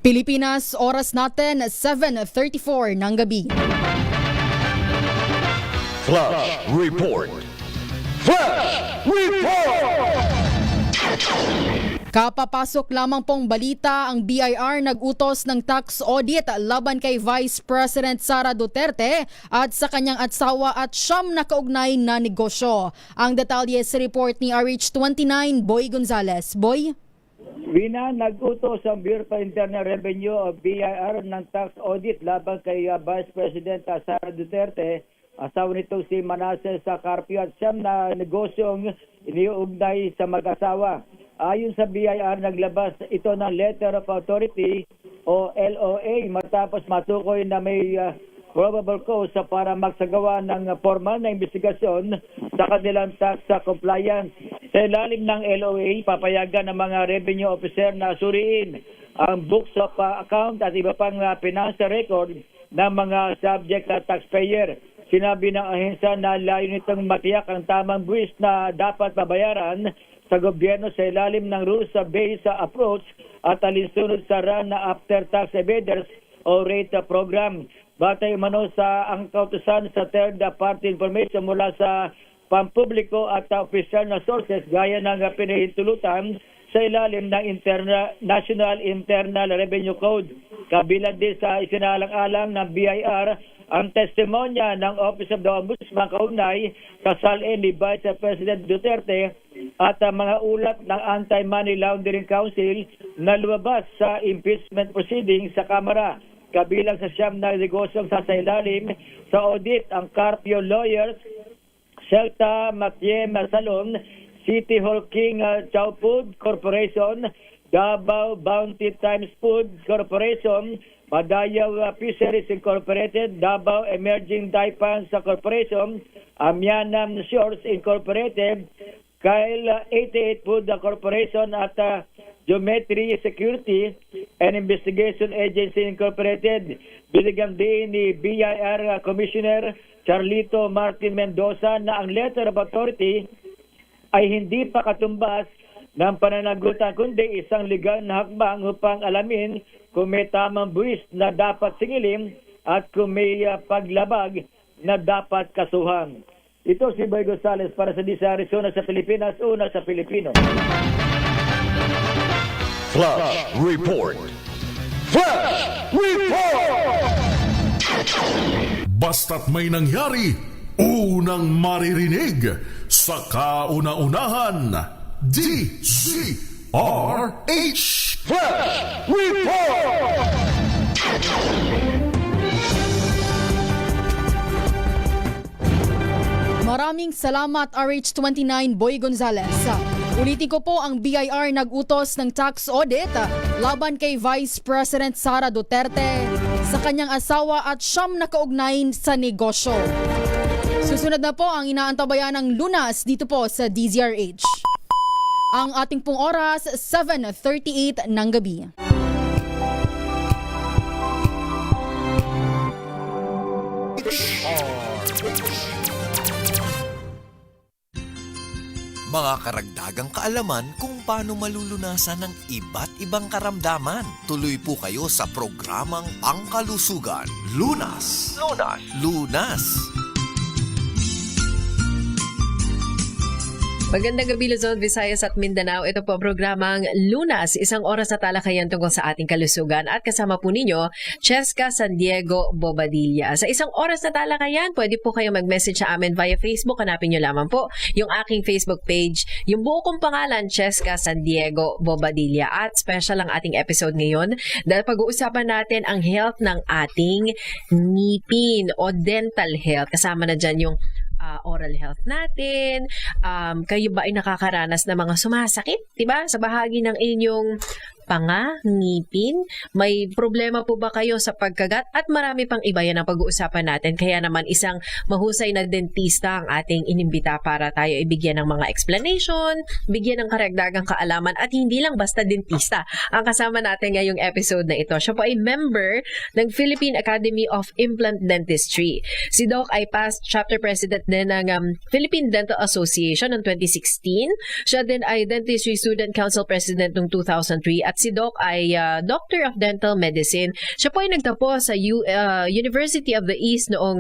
Pilipinas, oras natin 7:34 ng gabi. Flash Report. Flash Report! Kapapasok lamang pong balita, ang BIR nag-utos ng tax audit laban kay Vice President Sara Duterte at sa kanyang asawa at siyam na kaugnay na negosyo. Ang detalye sa report ni RH29, Boy Gonzales. Boy? Wina, nag-utos ang Bureau of Internal Revenue o BIR ng tax audit laban kay Vice President Sara Duterte, asawa nito si Manasseh Carpio at siyam na negosyong iniuugnay sa mag-asawa. Ayon sa BIR, naglabas ito ng Letter of Authority o LOA matapos matukoy na may probable cause para magsagawa ng formal na investigasyon sa kanilang tax compliance. Sa ilalim ng LOA, papayagan ng mga revenue officer na suriin ang books of account at iba pang financial record ng mga subject taxpayer. Sinabi ng ahensya na layo nitong matiyak ang tamang buwis na dapat mabayaran sa gobyerno sa ilalim ng rules-based approach at alinsunod sa run na after-tax evaders o rate program. Batay umano sa ang kautusan sa third-party information mula sa pampubliko at opisyal na sources gaya ng pinahintulutan sa ilalim ng National Internal Revenue Code. Kabilang din sa isinalang-alang ng BIR ang testimonya ng Office of the Ombudsman kaugnay sa salin ni Vice President Duterte at mga ulat ng Anti-Money Laundering Council na lumabas sa impeachment proceedings sa Kamara. Kabilang sa siyam na negosyong sasailalim sa audit ang Carpio Lawyers, Celta Matiem Salon, City Hall King Chow Food Corporation, Davao Bounty Times Food Corporation, Madayaw Fisheries Incorporated, Davao Emerging Daipans Corporation, Amianam Shores Incorporated, Kyle 88 Food Corporation at Geometry Security and Investigation Agency Incorporated. Binigyan din ni BIR Commissioner Charlito Martin Mendoza na ang Letter of Authority ay hindi pa katumbas ng pananagutan kundi isang legal na hakbang upang alamin kung may tamang buwis na dapat singilin at kung may paglabag na dapat kasuhan. Ito si Boy Gonzales para sa Disa Arizona sa Pilipinas, una sa Pilipino. Flash Report. Flash Report! Basta't may nangyari, unang maririnig sa kauna-unahan. DZRH Flash Report! Maraming salamat RH29, Boy Gonzales. Ulitin ko po, ang BIR nag-utos ng tax audit laban kay Vice President Sara Duterte sa kanyang asawa at siyam na kaugnay sa negosyo. Susunod na po ang inaantabayan ng Lunas dito po sa DZRH. Ang ating pong oras, 7:38 ng gabi. Mga karagdagang kaalaman kung paano malulunasan ng iba't ibang karamdaman. Tuloy po kayo sa programang Pangkalusugan. Lunas! Lunas! Lunas! Magandang gabi Luzon, Visayas at Mindanao. Ito po ang programang Lunas, isang oras na talakayan tungkol sa ating kalusugan. At kasama po ninyo, Cheska San Diego Bobadilla. Sa isang oras na talakayan, pwede po kayo mag-message sa amin via Facebook. Hanapin nyo lamang po yung aking Facebook page. Yung buo kong pangalan, Cheska San Diego Bobadilla. At special ang ating episode ngayon dahil pag-uusapan natin ang health ng ating ngipin o dental health. Kasama na dyan yung oral health natin. Kayo ba ay nakakaranas ng mga sumasakit, 'di ba? Sa bahagi ng inyong panga, ngipin, may problema po ba kayo sa pagkagat? At marami pang iba yan ang pag-uusapan natin. Kaya naman isang mahusay na dentista ang ating inimbita para tayo ibigyan ng mga explanation, bigyan ng karagdagang kaalaman at hindi lang basta dentista ang kasama natin ngayong episode na ito. Siya po ay member ng Philippine Academy of Implant Dentistry. Si Doc ay past chapter president din ng Philippine Dental Association noong 2016. Siya din ay Dentistry Student Council President noong 2003 at si Doc ay Doctor of Dental Medicine. Siya po ay nagtapos sa University of the East noong,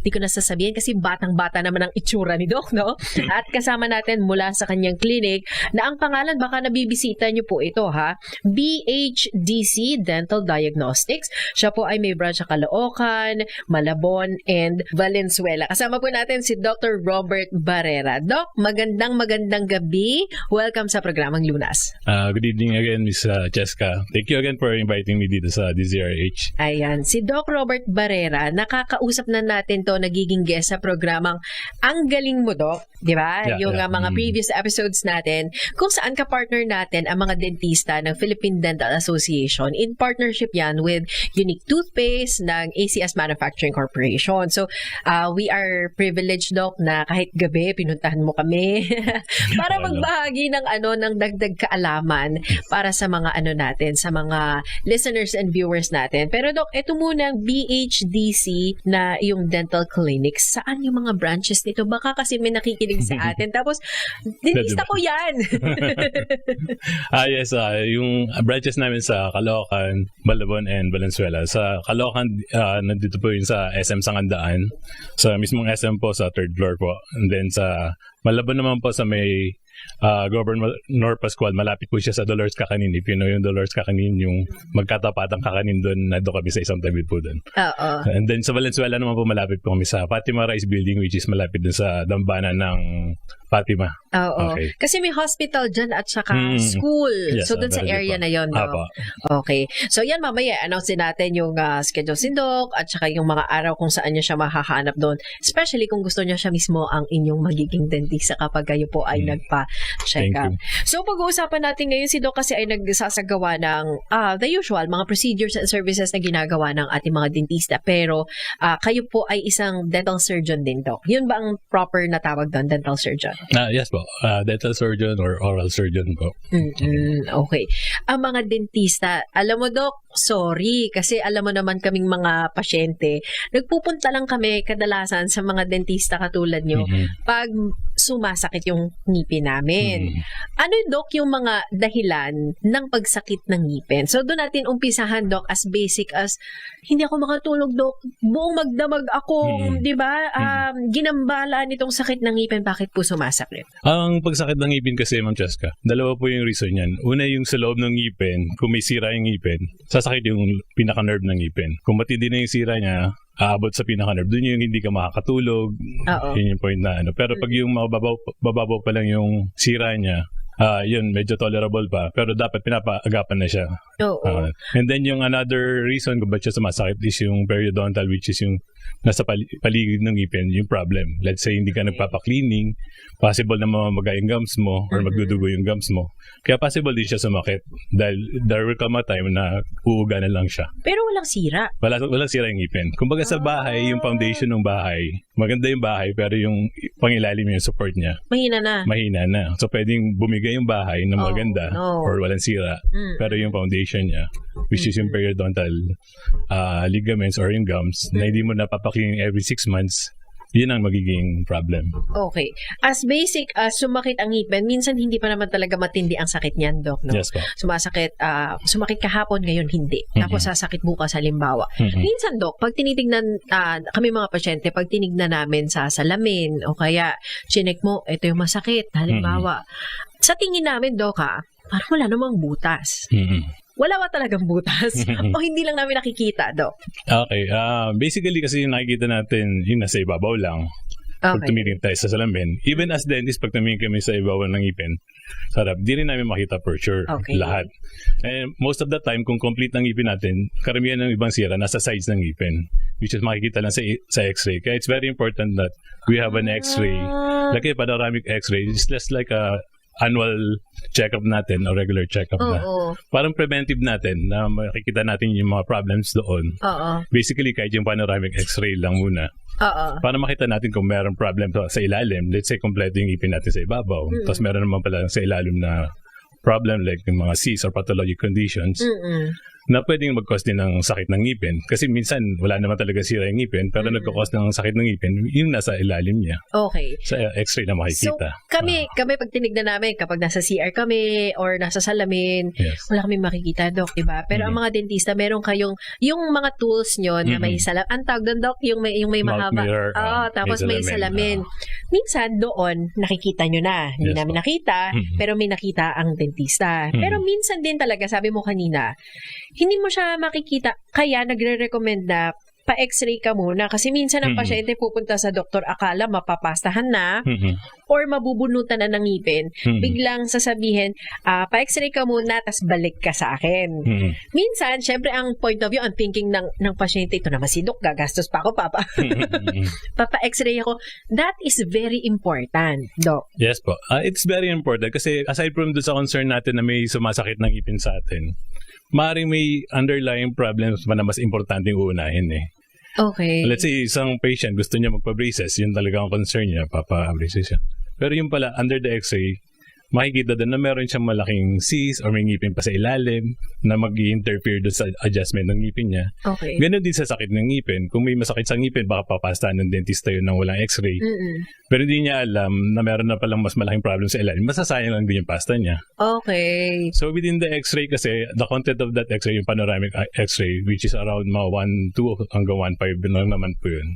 di ko nasasabihin kasi batang-bata naman ang itsura ni Doc, no? At kasama natin mula sa kanyang clinic na ang pangalan, baka nabibisita niyo po ito, ha? BHDC Dental Diagnostics. Siya po ay may branch sa Caloocan, Malabon, and Valenzuela. Kasama po natin si Dr. Robert Barrera. Doc, magandang gabi. Welcome sa programang Lunas. Good evening again, Ms. Cheska. Thank you again for inviting me dito sa DZRH. Ayan, si Doc Robert Barrera, nakakausap na natin to, nagiging guest sa programang Ang Galing Mo, Doc. Di ba? Yung mga previous episodes natin, kung saan ka-partner natin ang mga dentista ng Philippine Dental Association. In partnership yan with Unique Toothpaste ng ACS Manufacturing Corporation. So, we are privileged, Doc, na kahit gabi, pinuntahan mo kami para magbahagi ng ng dagdag kaalaman para sa mga natin, sa mga listeners and viewers natin. Pero Doc, ito muna ang BHDC na yung dental clinics. Saan yung mga branches nito? Baka kasi may nakikinig sa atin. Tapos, dinista ko yan. Yes, yung branches namin sa Caloocan, Malabon, and Valenzuela. Sa Caloocan, nandito po yun sa SM Sangandaan. Sa mismong SM po, sa 3rd floor po. And then sa Malabon naman po sa may Governor Pascual, malapit po siya sa Dolores Kakanin. If you know yung Dolores Kakanin, yung magkatapatang Kakanin doon, nandun kami sa isang tabi po doon. And then sa Valenzuela naman po, malapit po kami sa Fatima Rice Building, which is malapit doon sa dambana ng Fatima. Oo. Okay. Kasi may hospital dyan at saka school. Yes, so, dun sa area na yon, no? Apo. Okay. So, yan mamaya, announce natin yung schedule si Doc at saka yung mga araw kung saan niya siya mahahanap doon. Especially kung gusto niya siya mismo ang inyong magiging dentista kapag kayo po ay nagpa-check up. So, pag-uusapan natin ngayon si Doc kasi ay nagsasagawa ng the usual, mga procedures and services na ginagawa ng ating mga dentista. Pero, kayo po ay isang dental surgeon din, Doc. Yun ba ang proper na tawag doon, dental surgeon? Yes po. Dental surgeon or oral surgeon po. Okay. Ang mga dentista, alam mo, Doc, sorry, kasi alam mo naman kaming mga pasyente, nagpupunta lang kami kadalasan sa mga dentista katulad nyo pag sumasakit yung ngipin namin. Ano, Doc, yung mga dahilan ng pagsakit ng ngipin? So, doon natin umpisahan, Doc, as basic as, hindi ako makatulog, Doc, buong magdamag ako, di ba? Ginambala nitong sakit ng ngipin, bakit po sumasakit? Ang pagsakit ng ngipin kasi, Ma'am Cheska, dalawa po yung reason yan. Una, yung sa loob ng ngipin, kung may sira yung ngipin, sasakit yung pinaka-nerve ng ngipin. Kung matindi na yung sira niya, aabot sa pinaka-nerve, doon yung hindi ka makakatulog. Yun yung point na Pero pag yung mababaw pa lang yung sira niya, yun, medyo tolerable pa. Pero dapat pinapaagapan na siya. And then yung another reason kung ba't siya sumasakit is yung periodontal, which is yung nasa paligid ng ngipin, yung problem. Let's say, hindi ka nagpapa-cleaning, possible na mamaga yung gums mo or magdudugo yung gums mo. Kaya possible din siya sumakit dahil there will come a time na uuga na lang siya. Pero walang sira. Walang sira yung ngipin. Kumbaga sa bahay, yung foundation ng bahay, maganda yung bahay, pero yung pangilalim yung support niya, Mahina na. So, pwedeng bumigay yung bahay na maganda or walang sira. Pero yung foundation niya, which is yung periodontal ligaments or yung gums, na hindi mo napapakling every 6 months, yun ang magiging problem. Okay. As basic as sumakit ang ngipin, minsan hindi pa naman talaga matindi ang sakit niyan, Doc, no? Yes po. Sumakit kahapon, ngayon hindi. Tapos sasakit bukas, halimbawa. Minsan, Doc, pag tinitignan, kami mga pasyente, pag tinignan namin sa salamin, o kaya chinek mo, ito yung masakit, halimbawa. Sa tingin namin, Doc, parang wala namang butas. Wala ba talagang butas? O hindi lang namin nakikita, Doc? Okay. Basically kasi yung nakikita natin, yung nasa ibabaw lang. Pag tumitingin tayo sa salamin. Even as dentist, pag tumingin kami sa ibabaw ng ngipin, sarap, di rin namin makita for sure. Lahat. And most of the time, kung complete ng ngipin natin, karamihan ng ibang sira nasa sides ng ngipin, which is makikita lang sa x-ray. Kaya it's very important that we have an x-ray. Like a panoramic x-ray. It's just like a annual check-up natin o regular check-up na. Parang preventive natin na makikita natin yung mga problems doon. Basically, kahit yung panoramic x-ray lang muna. Para makita natin kung mayroong problem sa ilalim. Let's say, kompleto yung ngipin natin sa ibabaw. Tapos meron naman pala sa ilalim na problem like yung mga cysts or pathologic conditions na pwedeng mag-cause din ng sakit ng ngipin. Kasi minsan, wala naman talaga sira yung ngipin, pero nagkakos ng sakit ng ngipin, yung nasa ilalim niya. Okay. Sa x-ray na So, makikita. kami pag tinignan namin, kapag nasa CR kami or nasa salamin, Yes. wala kaming makikita, Doc, diba? Pero ang mga dentista, meron kayong, yung mga tools nyo na may salamin. Ang tawag doon, Doc, yung may Mouth mahaba. mirror, Tapos may salamin. Minsan doon, nakikita nyo na. Hindi Yes, namin po. nakita, pero may nakita ang dentista. Pero minsan din talaga, sabi mo kanina, hindi mo siya makikita. Kaya nagre-recommend na pa-x-ray ka muna. Kasi minsan ang pasyente pupunta sa doktor, akala mapapastahan na or mabubunutan na ng ngipin. Biglang sasabihin, pa-x-ray ka muna, tas balik ka sa akin. Minsan, syempre ang point of view, ang thinking ng pasyente, ito naman si Doc, gagastos pa ako, papa-x-ray ako. That is very important, Doc. Yes po. It's very important kasi aside from doon sa concern natin na may sumasakit ng ngipin sa atin, maaaring may underlying problems pa na mas importante yung uunahin eh. Okay. Let's say, isang patient gusto niya magpa-braces, yun talaga ang concern niya, papa-braces siya. Pero yung pala, under the x-ray, makikita doon na meron siyang malaking cyst or may ngipin pa sa ilalim na mag-i-interfere doon sa adjustment ng ngipin niya. Okay. Ganon din sa sakit ng ngipin. Kung may masakit sa ngipin, baka papastahan ng dentista yun ng walang x-ray. Pero hindi niya alam na meron na palang mas malaking problem sa ilalim. Masasayang lang din yung pasta niya. Okay. So within the x-ray kasi, the content of that x-ray, yung panoramic x-ray, which is around mga 1.2 hanggang 1.5 lang naman po yun.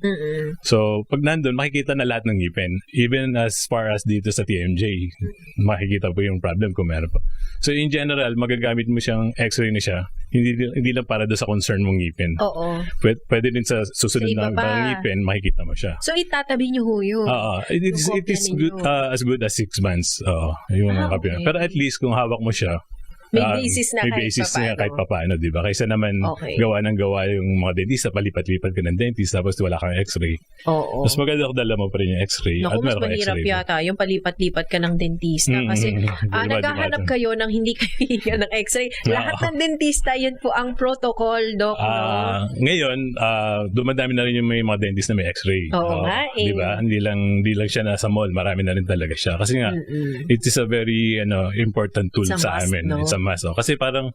So pag nandun, makikita na lahat ng ngipin. Even as far as dito sa TMJ, makikita po yung problem kung meron po. So in general, magagamit mo siyang x-ray na siya, hindi lang para doon sa concern mong ngipin. Oo. Pwede din sa susunod Sa iba na pa. ngipin, makikita mo siya. So, itatabi niyo ho yun. It is Yung good, kopya ninyo. as good as 6 months. Yung Okay. Pero at least kung hawak mo siya, May basis na may kahit basis papaano. na kahit papaano, di ba? Kaysa naman Okay. gawa ng gawa yung mga dentista, palipat-lipat ka ng dentist, tapos wala kang x-ray. Oo. Mas maganda kung dala mo pa rin yung x-ray. Naku, mas meron kang mahirap x-ray. yata yung palipat-lipat ka ng dentista kasi naghahanap kayo ng hindi kayo ng x-ray. Lahat ng dentista, yun po ang protocol, Doc, no? Ngayon, dumadami na rin yung may mga dentist na may x-ray. Oo nga eh. Di ba? Hindi lang siya nasa mall, marami na rin talaga siya. Kasi nga, it is a very important tool It's a sa must, amin. no? It's a must. Kasi parang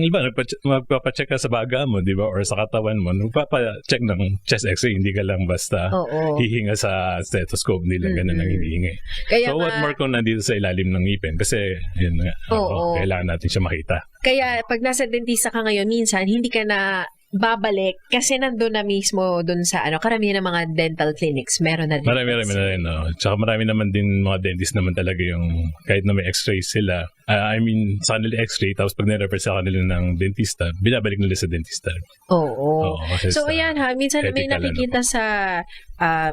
iba, magpapacheck ka sa baga mo, di ba? Or sa katawan mo, magpapacheck ng chest x-ray, hindi ka lang basta Oo. hihinga sa stethoscope, hindi lang ganun ang hinihinga. Kaya So what nga- more kung nandito sa ilalim ng ngipin? Kasi, yun nga, Oo. kailangan natin siya makita. Kaya pag nasa dentista ka ngayon, minsan hindi ka na babalik kasi nandun na mismo dun sa karamihan ng mga dental clinics meron na din. Marami na rin. No? Tsaka marami naman din mga dentist naman talaga yung kahit na may x-ray sila. Sa kanila x-ray, tapos pag nirefer sa kanila ng dentista, binabalik nila sa dentista. Oo. Kasi So sa ayan ha, minsan may ethical, nakikita sa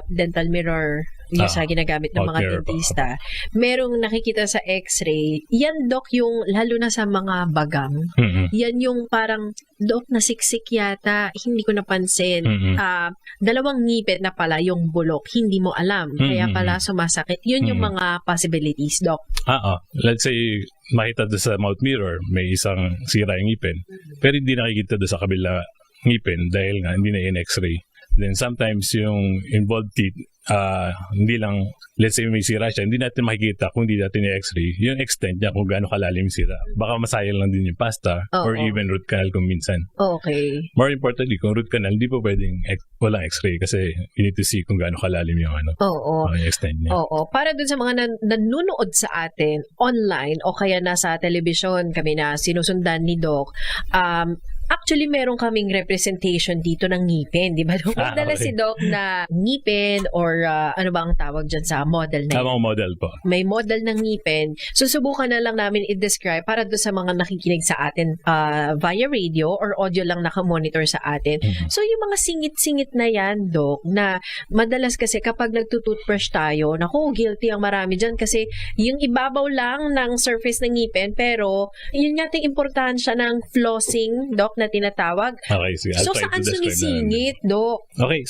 dental mirror yung sa ginagamit ng mouth mga mirror po. dentista. Merong nakikita sa x-ray. Yan, Doc, yung lalo na sa mga bagam. Yan yung parang, Doc, nasiksik yata. Hindi ko napansin. Dalawang ngipin na pala yung bulok. Hindi mo alam. Kaya pala sumasakit. Yun yung mga possibilities, Doc. Let's say, makita doon sa mouth mirror, may isang sira yung ngipin. Pero hindi nakikita doon sa kabila ngipin dahil nga hindi na in x-ray. Then sometimes yung involved teeth, hindi lang, let's say may sira siya, hindi natin makikita kung hindi natin i-x-ray yung extent niya kung gaano kalalim yung sira. Baka masayang lang din yung pasta or even root canal kung minsan. Okay. More importantly, kung root canal, hindi po pwedeng walang x-ray kasi you need to see kung gaano kalalim yung Oo. yung extent niya. Oo. Para dun sa mga nanonood sa atin online o kaya nasa telebisyon kami na sinusundan ni Doc, actually, meron kaming representation dito ng ngipin, di ba? Dala okay. si Doc na ngipin or ano ba ang tawag dyan sa model na Tamang model po. may model ng ngipin. Susubukan na lang namin i-describe para doon sa mga nakikinig sa atin via radio or audio lang nakamonitor sa atin. So, yung mga singit-singit na yan, Doc, na madalas kasi kapag nagtutoothbrush tayo, naku, guilty ang marami dyan kasi yung ibabaw lang ng surface ng ngipin, pero yun nga yung importansya ng flossing, Doc, na tinatawag. Okay, sige. I'll So, try to saan describe na. sumisingit, Doc? Okay,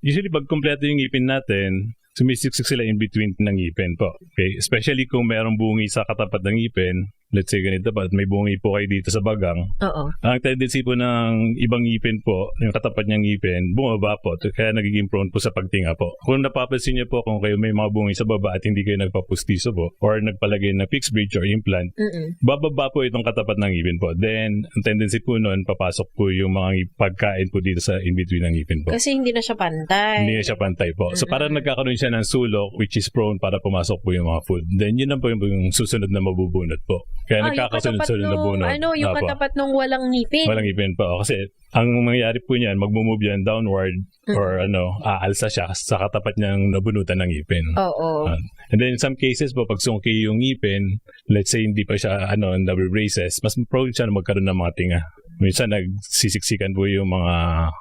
usually pag kumpleto yung ngipin natin, sumisiksik sila in between ng ngipin po. Okay? Especially kung merong bungi sa katapat ng ngipin, let's say ganito pa, at may bungi po kayo dito sa bagang, Oo. ang tendency po ng ibang ngipin po, yung katapat niyang ngipin, bumaba po. Kaya nagiging prone po sa pagtinga po. Kung napapansin niyo po kung kayo may mga bungi sa baba at hindi kayo nagpapustiso po or nagpalagay na fixed bridge or implant, bababa po itong katapat ng ngipin po. Then, ang tendency po nun, papasok po yung mga pagkain po dito sa in-between ng ngipin po. Kasi hindi na siya pantay. Hindi na siya pantay po. So, parang nagkakaroon siya ng sulok which is prone para pumasok po yung mga food. Then, yun na po yung susunod na mabubunot po. Kaya nagkakasunod-sunod na bunot. Yung Apo. katapat nung walang ngipin. Walang ngipin po. Kasi, ang mangyayari po niyan, magmumove yan downward or aalsa siya sa katapat niyang nabunutan ng ngipin. Oo. And then in some cases po, pag sungki yung ngipin, let's say hindi pa siya double braces, mas prone siya na magkaroon ng mga tinga. Minsan nagsisiksikan po yung mga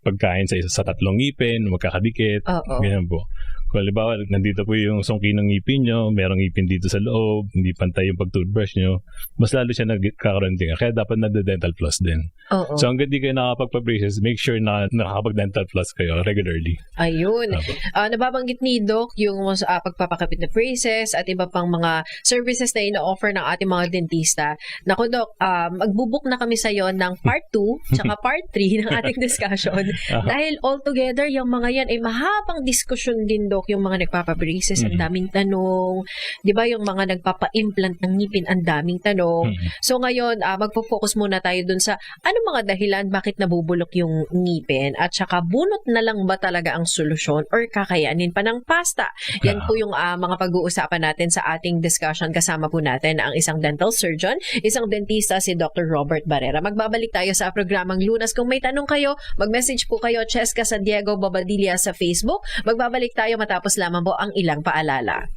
pagkain sa tatlong ngipin, magkakadikit, ganyan po. Kung halimbawa, nandito po yung sungki ng ngipin nyo, merong ngipin dito sa loob, hindi pantay yung pag-toothbrush nyo, mas lalo siya nagkakaroon tinga. Kaya dapat nagda-dental floss din. Oo. So hanggang di kayo nakakapagpa-braces, make sure na nakakapag-dental floss kayo regularly. Ayun. Nababanggit ni Doc yung pagpapakapit na braces at iba pang mga services na ina-offer ng ating mga dentista. Naku Doc, magbubuk na kami sa'yo ng part 2 tsaka part 3 ng ating discussion. Dahil altogether, yung mga yan ay mahabang diskusyon din, Doc, yung mga nagpapa-braces, ang daming tanong. Di ba yung mga nagpapa-implant ng ngipin, ang daming tanong. So ngayon, magpo-focus muna tayo dun sa ano mga dahilan bakit nabubulok yung ngipin at saka bunot na lang ba talaga ang solusyon or kakayanin pa ng pasta. Yan po yung mga pag-uusapan natin sa ating discussion. Kasama po natin ang isang dental surgeon, isang dentista, si Dr. Robert Barrera. Magbabalik tayo sa programang Lunas. Kung may tanong kayo, mag-message po kayo, Cheska San Diego Bobadilla sa Facebook. Magbabalik tayo matapos lamang po ang ilang paalala.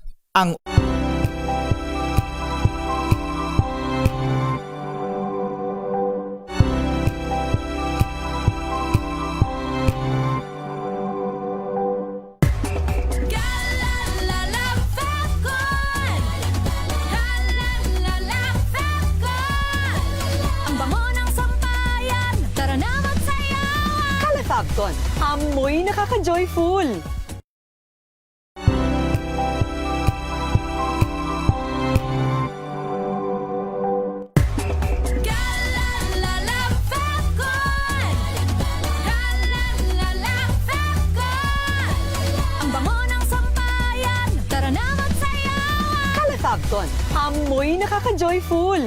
Fabcon, amoy nakaka-joyful. Ang bango ng sampayan, tara na magsayawan. Fabcon, amoy nakaka-joyful.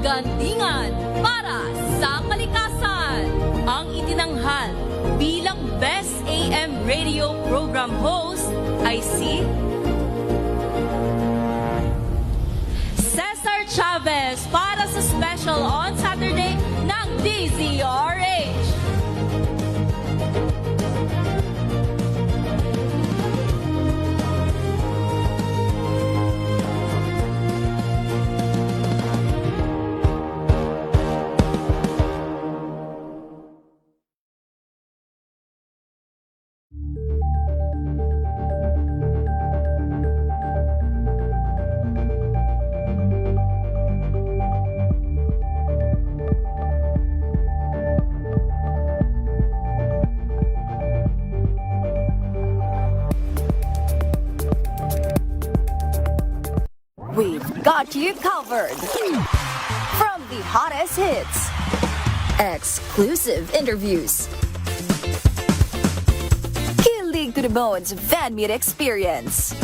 Gandingan para sa kalikasan. Ang itinanghal bilang Best AM Radio Program Host ay si Cesar Chavez para sa special on Saturday ng DZRH. We've got you covered. From the hottest hits, exclusive interviews, kilig to the bones fan meet experience,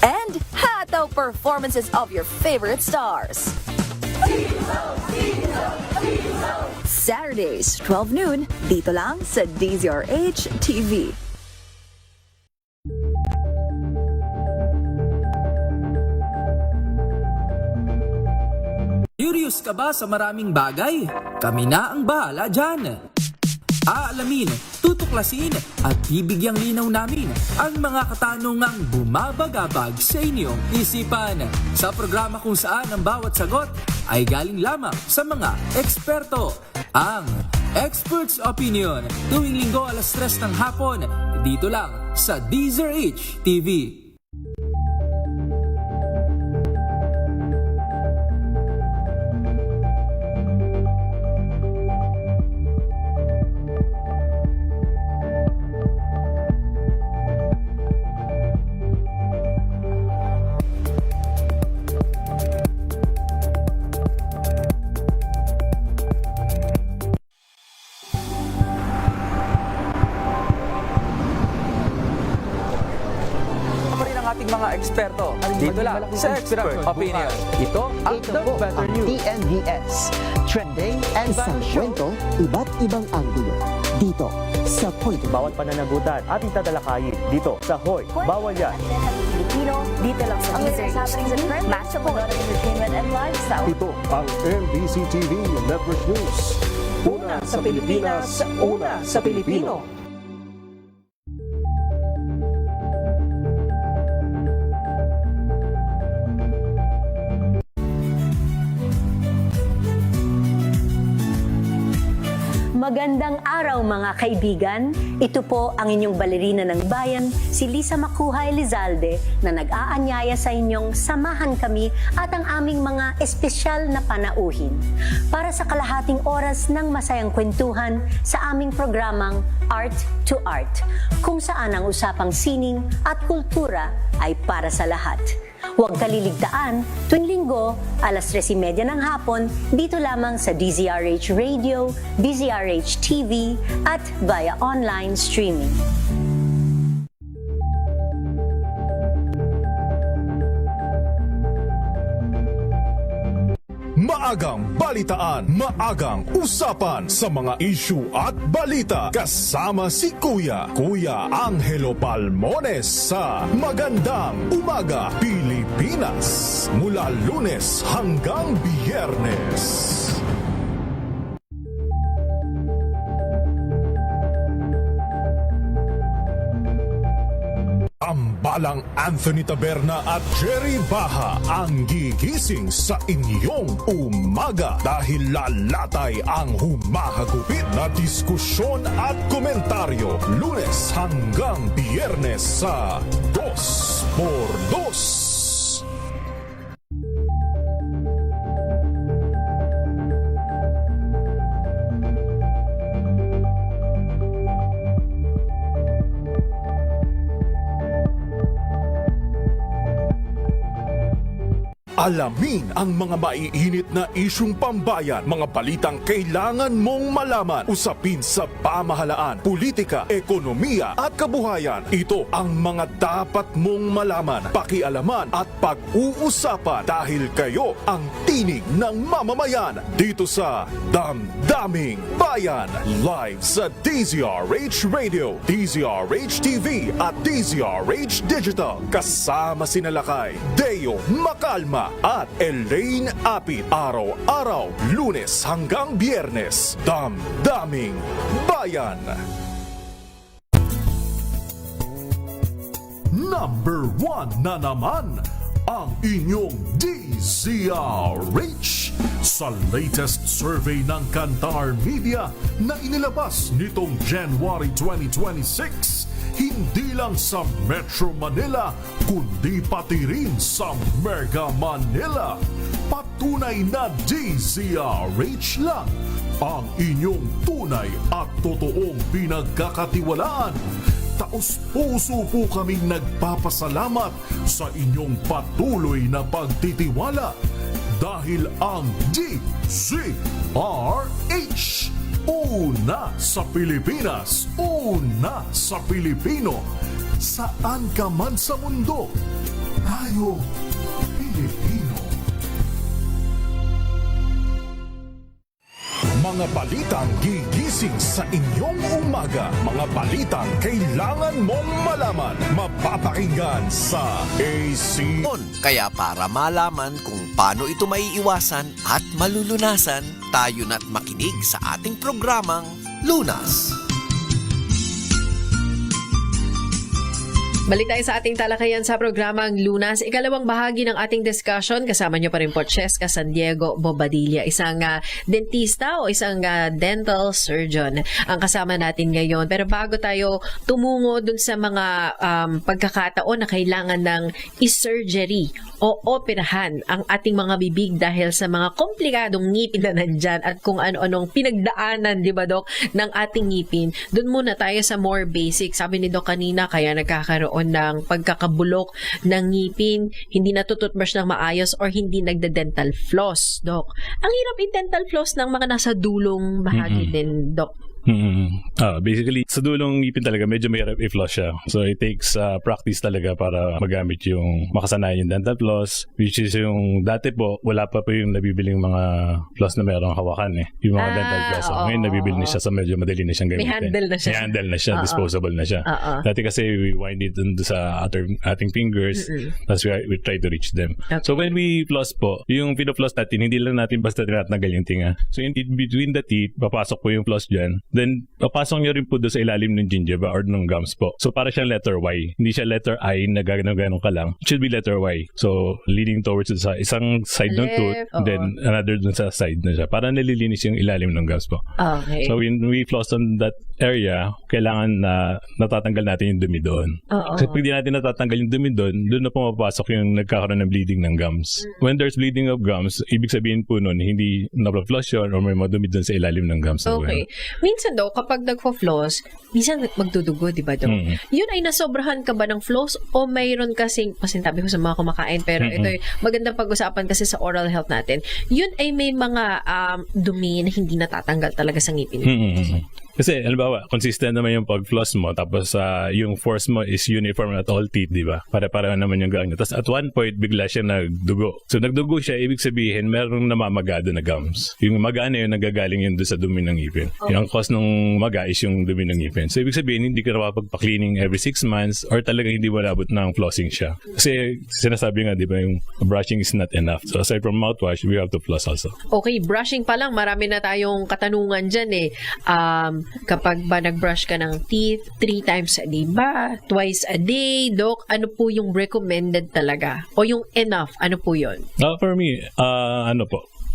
and hataw performances of your favorite stars. Saturdays, 12 noon, dito lang sa DZRH TV. Curious ka ba sa maraming bagay? Kami na ang bahala dyan. Aalamin, tutuklasin at bibigyang linaw namin ang mga katanungang bumabagabag sa inyong isipan. Sa programa kung saan ang bawat sagot ay galing lamang sa mga eksperto. Ang Expert's Opinion, tuwing linggo alas 3 ng hapon, dito lang sa DZRH TV. mga eksperto. Dito lang sa Expert Opinion. Ito ang The Better News. TNVS. Trending and Isang kwento, iba't ibang anggulo. Dito sa Point. Bawat pananagutan ating tatalakayin dito sa Hoy. Bawal yan. Filipino, dito lang sa DZRH. Match up on entertainment and lifestyle. Ito ang MBC TV Network News. Una sa Pilipinas, una sa Pilipino. Magandang araw mga kaibigan. Ito po ang inyong balerina ng bayan, si Lisa Macuha Elizalde, na nag-aanyaya sa inyong samahan kami at ang aming mga espesyal na panauhin para sa kalahating oras ng masayang kwentuhan sa aming programang Art to Art, kung saan ang usapang sining at kultura ay para sa lahat. Huwag kaliligtaan, tuwing linggo, alas 3:30 ng hapon, dito lamang sa DZRH Radio, DZRH TV, at via online streaming. Maagang balitaan, maagang usapan sa mga issue at balita. Kasama si Kuya Angelo Palmones sa Magandang Umaga Pilipinas. Mula Lunes hanggang Biyernes. Ambalang Anthony Taberna at Jerry Baha ang gigising sa inyong umaga dahil lalatay ang humahagupit na diskusyon at komentaryo Lunes hanggang Biyernes sa 2x2. Alamin ang mga maiinit na isyung pambayan, mga balitang kailangan mong malaman, usapin sa pamahalaan, politika, ekonomiya at kabuhayan. Ito ang mga dapat mong malaman, pakialaman at pag-uusapan dahil kayo ang tinig ng mamamayan dito sa Damdaming Bayan. Live sa DZRH Radio, DZRH TV at DZRH Digital. Kasama sinalakay Deo Macalma at Elaine Apit. Araw-araw, Lunes hanggang Biyernes. Damdaming Bayan. Number 1 na naman ang inyong DZRH sa latest survey ng Kantar Media na inilabas nitong January 2026. Hindi lang sa Metro Manila, kundi pati rin sa Mega Manila. Patunay na DZRH lang ang inyong tunay at totoong pinagkakatiwalaan. Taos-puso po kaming nagpapasalamat sa inyong patuloy na pagtitiwala dahil ang DZRH una sa Pilipinas, una sa Pilipino. Saan ka man sa mundo, tayo Pilipino. Mga balitang gigising sa inyong umaga. Mga balitang kailangan mong malaman. Mapapakinggan sa AC. Kaya para malaman kung paano ito maiiwasan at malulunasan, tayo na't makinig sa ating programang Lunas. Balik tayo sa ating talakayan sa programang Lunas. Ikalawang bahagi ng ating discussion. Kasama niyo pa rin po Cheska San Diego Bobadilla, isang dentista o isang dental surgeon ang kasama natin ngayon. Pero bago tayo tumungo dun sa mga pagkakataon na kailangan ng i-surgery o operahan ang ating mga bibig dahil sa mga komplikadong ngipin na nandyan at kung ano-anong pinagdaanan, di ba Dok, ng ating ngipin. Dun muna tayo sa more basic. Sabi ni Dok kanina, kaya nagkakaroon ng pagkakabulok ng ngipin, hindi natututbrush ng maayos or hindi nagda-dental floss, Dok. Ang hirap i-dental floss ng mga nasa dulong bahagi din, Dok. Basically, sa dulong ngipin talaga, medyo mahirap i-floss siya. So, it takes practice talaga para magamit yung makasanayan yung dental floss, which is yung dati po, wala pa po yung nabibiling mga floss na mayroong hawakan eh. Yung mga dental floss. So, ngayon, nabibili na siya sa medyo madali na siyang gamitin. May handle na siya. May handle na siya, disposable na siya. Dati kasi, we wind it dun sa ating fingers, tapos we try to reach them. Okay. So, when we floss po, yung pinofloss natin, hindi lang natin basta tinatanggal yung tinga. So, in between the teeth, papasok po yung floss dyan. Then, papasok nyo rin po doon sa ilalim ng gingiva or ng gums po. So, para siyang letter Y. Hindi siya letter I na gano'n ka lang. It should be letter Y. So, leaning towards sa isang side ng tooth, then another dun sa side na siya. Para nalilinis yung ilalim ng gums po. Okay. So, when we floss on that area, kailangan na natatanggal natin yung dumi doon. Kasi pag di natin natatanggal yung dumi doon na pumapasok yung nagkakaroon ng bleeding ng gums. When there's bleeding of gums, ibig sabihin po nun, hindi na-floss yun or may madumi doon sa ilalim ng gums. Okay. Minsan daw, kapag nagpo-floss, minsan magdudugo, di ba daw? Yun ay nasobrahan ka ba ng floss o mayroon kasing, pasintabi ko sa mga kumakain, pero ito ay magandang pag-usapan kasi sa oral health natin. Yun ay may mga dumi na hindi natatanggal talaga sa ngipin. Kasi, halimbawa, consistent naman yung pag-floss mo, tapos yung force mo is uniform at all teeth, di ba? Para-para naman yung gawin. Tapos at one point, bigla siya nagdugo. So, nagdugo siya, ibig sabihin, merong namamagado na gums. Yung maga na yun, nagagaling yun doon sa dumi ng ngipin. Yung cause ng maga is yung dumi ng ngipin. So, ibig sabihin, hindi ka napapag-cleaning every 6 months or talagang hindi mo labot ng flossing siya. Kasi, sinasabi nga, di ba, yung brushing is not enough. So, aside from mouthwash, we have to floss also. Okay, brushing pa lang, marami na tayong katanungan dyan eh. Kapag ba nag-brush ka ng teeth 3 times a day ba? Twice a day? Doc, ano po yung recommended talaga? O yung enough? Ano po yun? For me,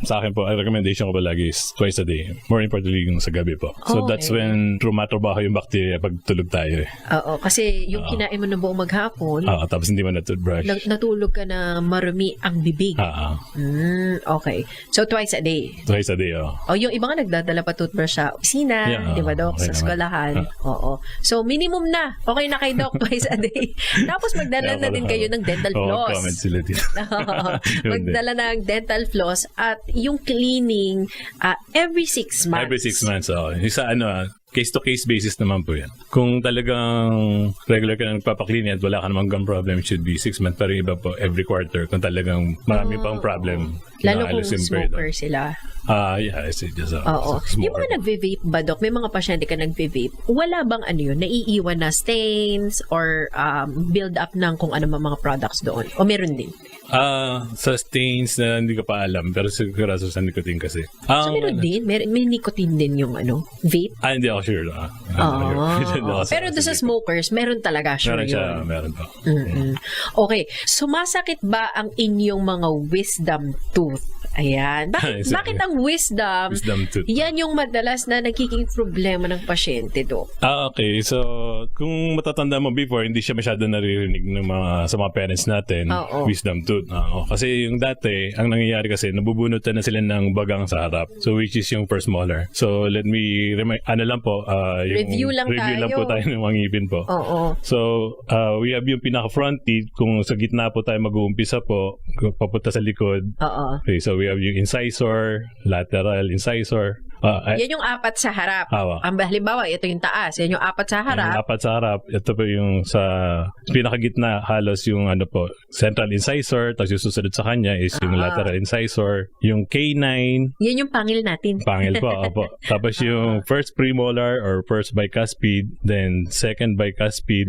sa akin po, ang recommendation ko palagi is twice a day. More importantly, yung sa gabi po. So, that's when tumatrabaho yung bacteria pag tulog tayo eh. Oo, kasi yung kinain mo na buong maghapon, tapos hindi mo na-toothbrush. natulog ka na marumi ang bibig. Okay. So, twice a day. Twice a day, O, yung iba nga nagdadala pa toothbrush sa opisina, di ba, Doc? Okay sa eskwelahan. Oo. So, minimum na. Okay na kay Doc, twice a day. Tapos, magdala na din kayo ng dental floss. Comment sila dito. Magdala ng dental floss at yung cleaning every 6 months. Every 6 months, Isa case-to-case basis naman po yan. Kung talagang regular ka na nagpapaklinis at wala ka namang gum problem, it should be 6 months. Pero iba po, every quarter. Kung talagang marami pang problem. Lalo kung smoker sila. Yes, it just Yung mga nagve-vape ba, Doc? May mga pasyente ka nagve-vape. Wala bang naiiwan na stains or build up ng kung ano mga products doon? O meron din? Sa stains na hindi ka pa alam, pero siguro sa nicotine kasi. So meron din? May nicotine din yung vape? Hindi ako sure. Pero doon sa smokers, meron talaga sure meron yun. Meron pa. Okay. Sumasakit ba ang inyong mga wisdom tooth? Ayan. Bakit ang wisdom tooth? Yan yung madalas na nagiging problema ng pasyente, Doc. Okay. So, kung matatanda mo before, hindi siya masyado naririnig ng sa mga parents natin, wisdom tooth. Kasi yung dati, ang nangyayari kasi, nabubunutan na sila ng bagang sa harap. So, which is yung first molar. So, let me remind, review lang po tayo ng mga ngipin po. So, we have yung pinaka-front teeth. Kung sa gitna po tayo mag-uumpisa po, papunta sa likod. Okay, so we have yung incisor, lateral incisor. Yan yung 4 sa harap. Halimbawa, ito yung taas. Yan yung 4 sa harap. Yung 4 sa harap. Ito po yung sa pinakagitna, halos yung central incisor. Tapos yung susunod sa kanya is yung lateral incisor. Yung K9. Yan yung pangil natin. Pangil po, opo. Tapos yung first premolar or first bicuspid, then second bicuspid,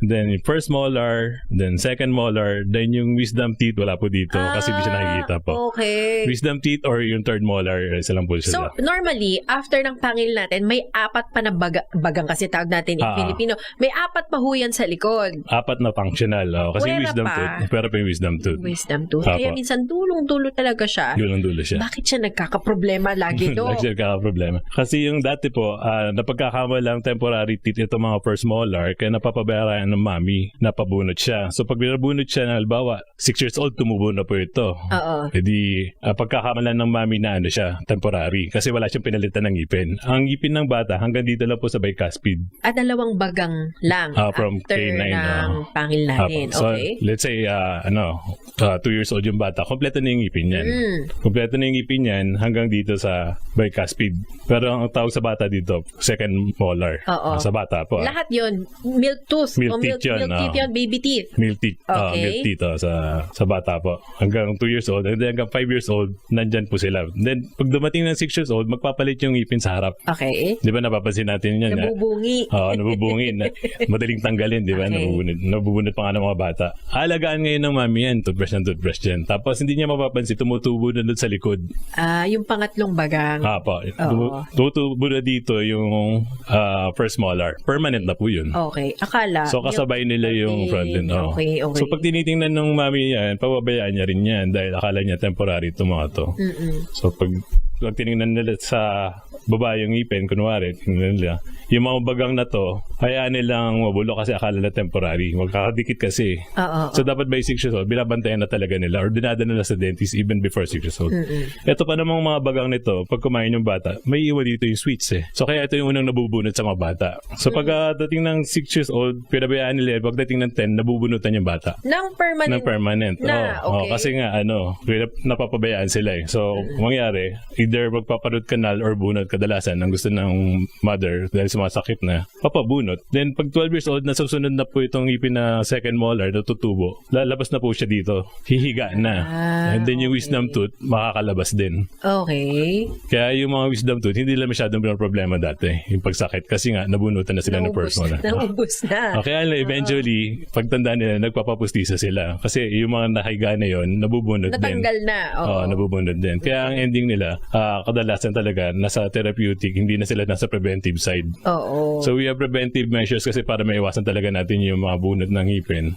then yung first molar, then second molar, then yung wisdom teeth, wala po dito kasi hindi siya nakikita po. Okay. Wisdom teeth or yung third molar, isa lang po sila. So, normally, after ng pangil natin, may 4 pa na bagang kasi tawag natin in Filipino. May 4 pa ho yan sa likod. 4 na functional. Kasi yung wisdom tooth. Pero pa yung wisdom tooth. Wisdom tooth. Kaya minsan dulong-dulo talaga siya. Dulong-dulo siya. Bakit siya nagkakaproblema lagi do? Lagi siya nagkakaproblema. Kasi yung dati po, napagkakamalang temporary teeth itong mga first molar, kaya napapabayaan ng mami, napabunot siya. So pag binabunot siya, halimbawa, 6 years old, tumubo na po ito. E di, pagkakamalan ng mami na siya, temporary. Kasi wala siyang yung pinalitan ng ngipin. Ang ngipin ng bata hanggang dito lang po sa bicuspid. At 2 bagang lang From after K9, ng pangil natin. So, Okay. let's say, 2 years old yung bata, kompleto na yung ngipin yan. Kompleto na yung ngipin yan hanggang dito sa bicuspid. Pero ang tawag sa bata dito, second molar. Oo. Sa bata po. Lahat yun, milk tooth. Milk o teeth yun, milk teeth yun, baby teeth. Milk teeth. Okay. Milk teeth sa bata po. Hanggang 2 years old. And then hanggang 5 years old, nandyan po sila. Then, pag dumating ng 6 years old, magpapalit yung ngipin sa harap. Okay. Di ba napapansin natin yan? Nabubungi. Oo, nabubungi. Madaling tanggalin, di ba? Okay. Nabubunot pa nga ng mga bata. Alagaan ngayon ng mami yan, toothbrush yan. Tapos hindi niya mapapansin, tumutubo na doon sa likod. Yung pangatlong bagang. Po. Oo. Tumutubo na dito yung first molar. Permanent na po yun. Okay. Akala. So kasabay nila yung front end. Oh. Okay. So pag tinitingnan ng mami yan, pababayaan niya rin yan dahil akala niya temporary itong mga to. So pag tinignan nila sa baba yung ngipin, kunwari, tingnan nila, yung mga bagang na to, hayaan nilang mabulo kasi akala na temporary. Magkakadikit kasi. So dapat by 6 years old, binabantayan na talaga nila or dinadala nila sa dentist even before 6 years old. Ito pa namang mga bagang nito, pag kumain yung bata, may iwan dito yung sweets eh. So kaya ito yung unang nabubunot sa mga bata. So pag dating ng 6 years old, pinabayaan nila, pagdating ng 10, nabubunutan yung bata. Ng permanent. Okay. Kasi nga, napapabayaan sila eh. So, mangyari, either magpaparot kanal or bunot kadalasan ang gusto ng mother dahil sumasakit na, papabunot. Then, pag 12 years old, nasusunod na po itong ngipin na second molar, natutubo, lalabas na po siya dito. Hihiga na. And then, yung wisdom tooth, makakalabas din. Okay. Kaya yung mga wisdom tooth, hindi lang masyadong problema dati, yung pagsakit. Kasi nga, nabunutan na sila ng first molar. Naubos na. Okay, eventually, pagtanda nila, nagpapapustisa sila. Kasi yung mga nahiga na yun, nabubunot din. Natanggal na. Oo. Nabubunot din. Kaya ang ending nila, kadalasan talaga, nasa therapeutic, hindi na sila nasa preventive side. Oo. So we have preventive measures kasi para maiwasan talaga natin yung mga bunot ng ngipin.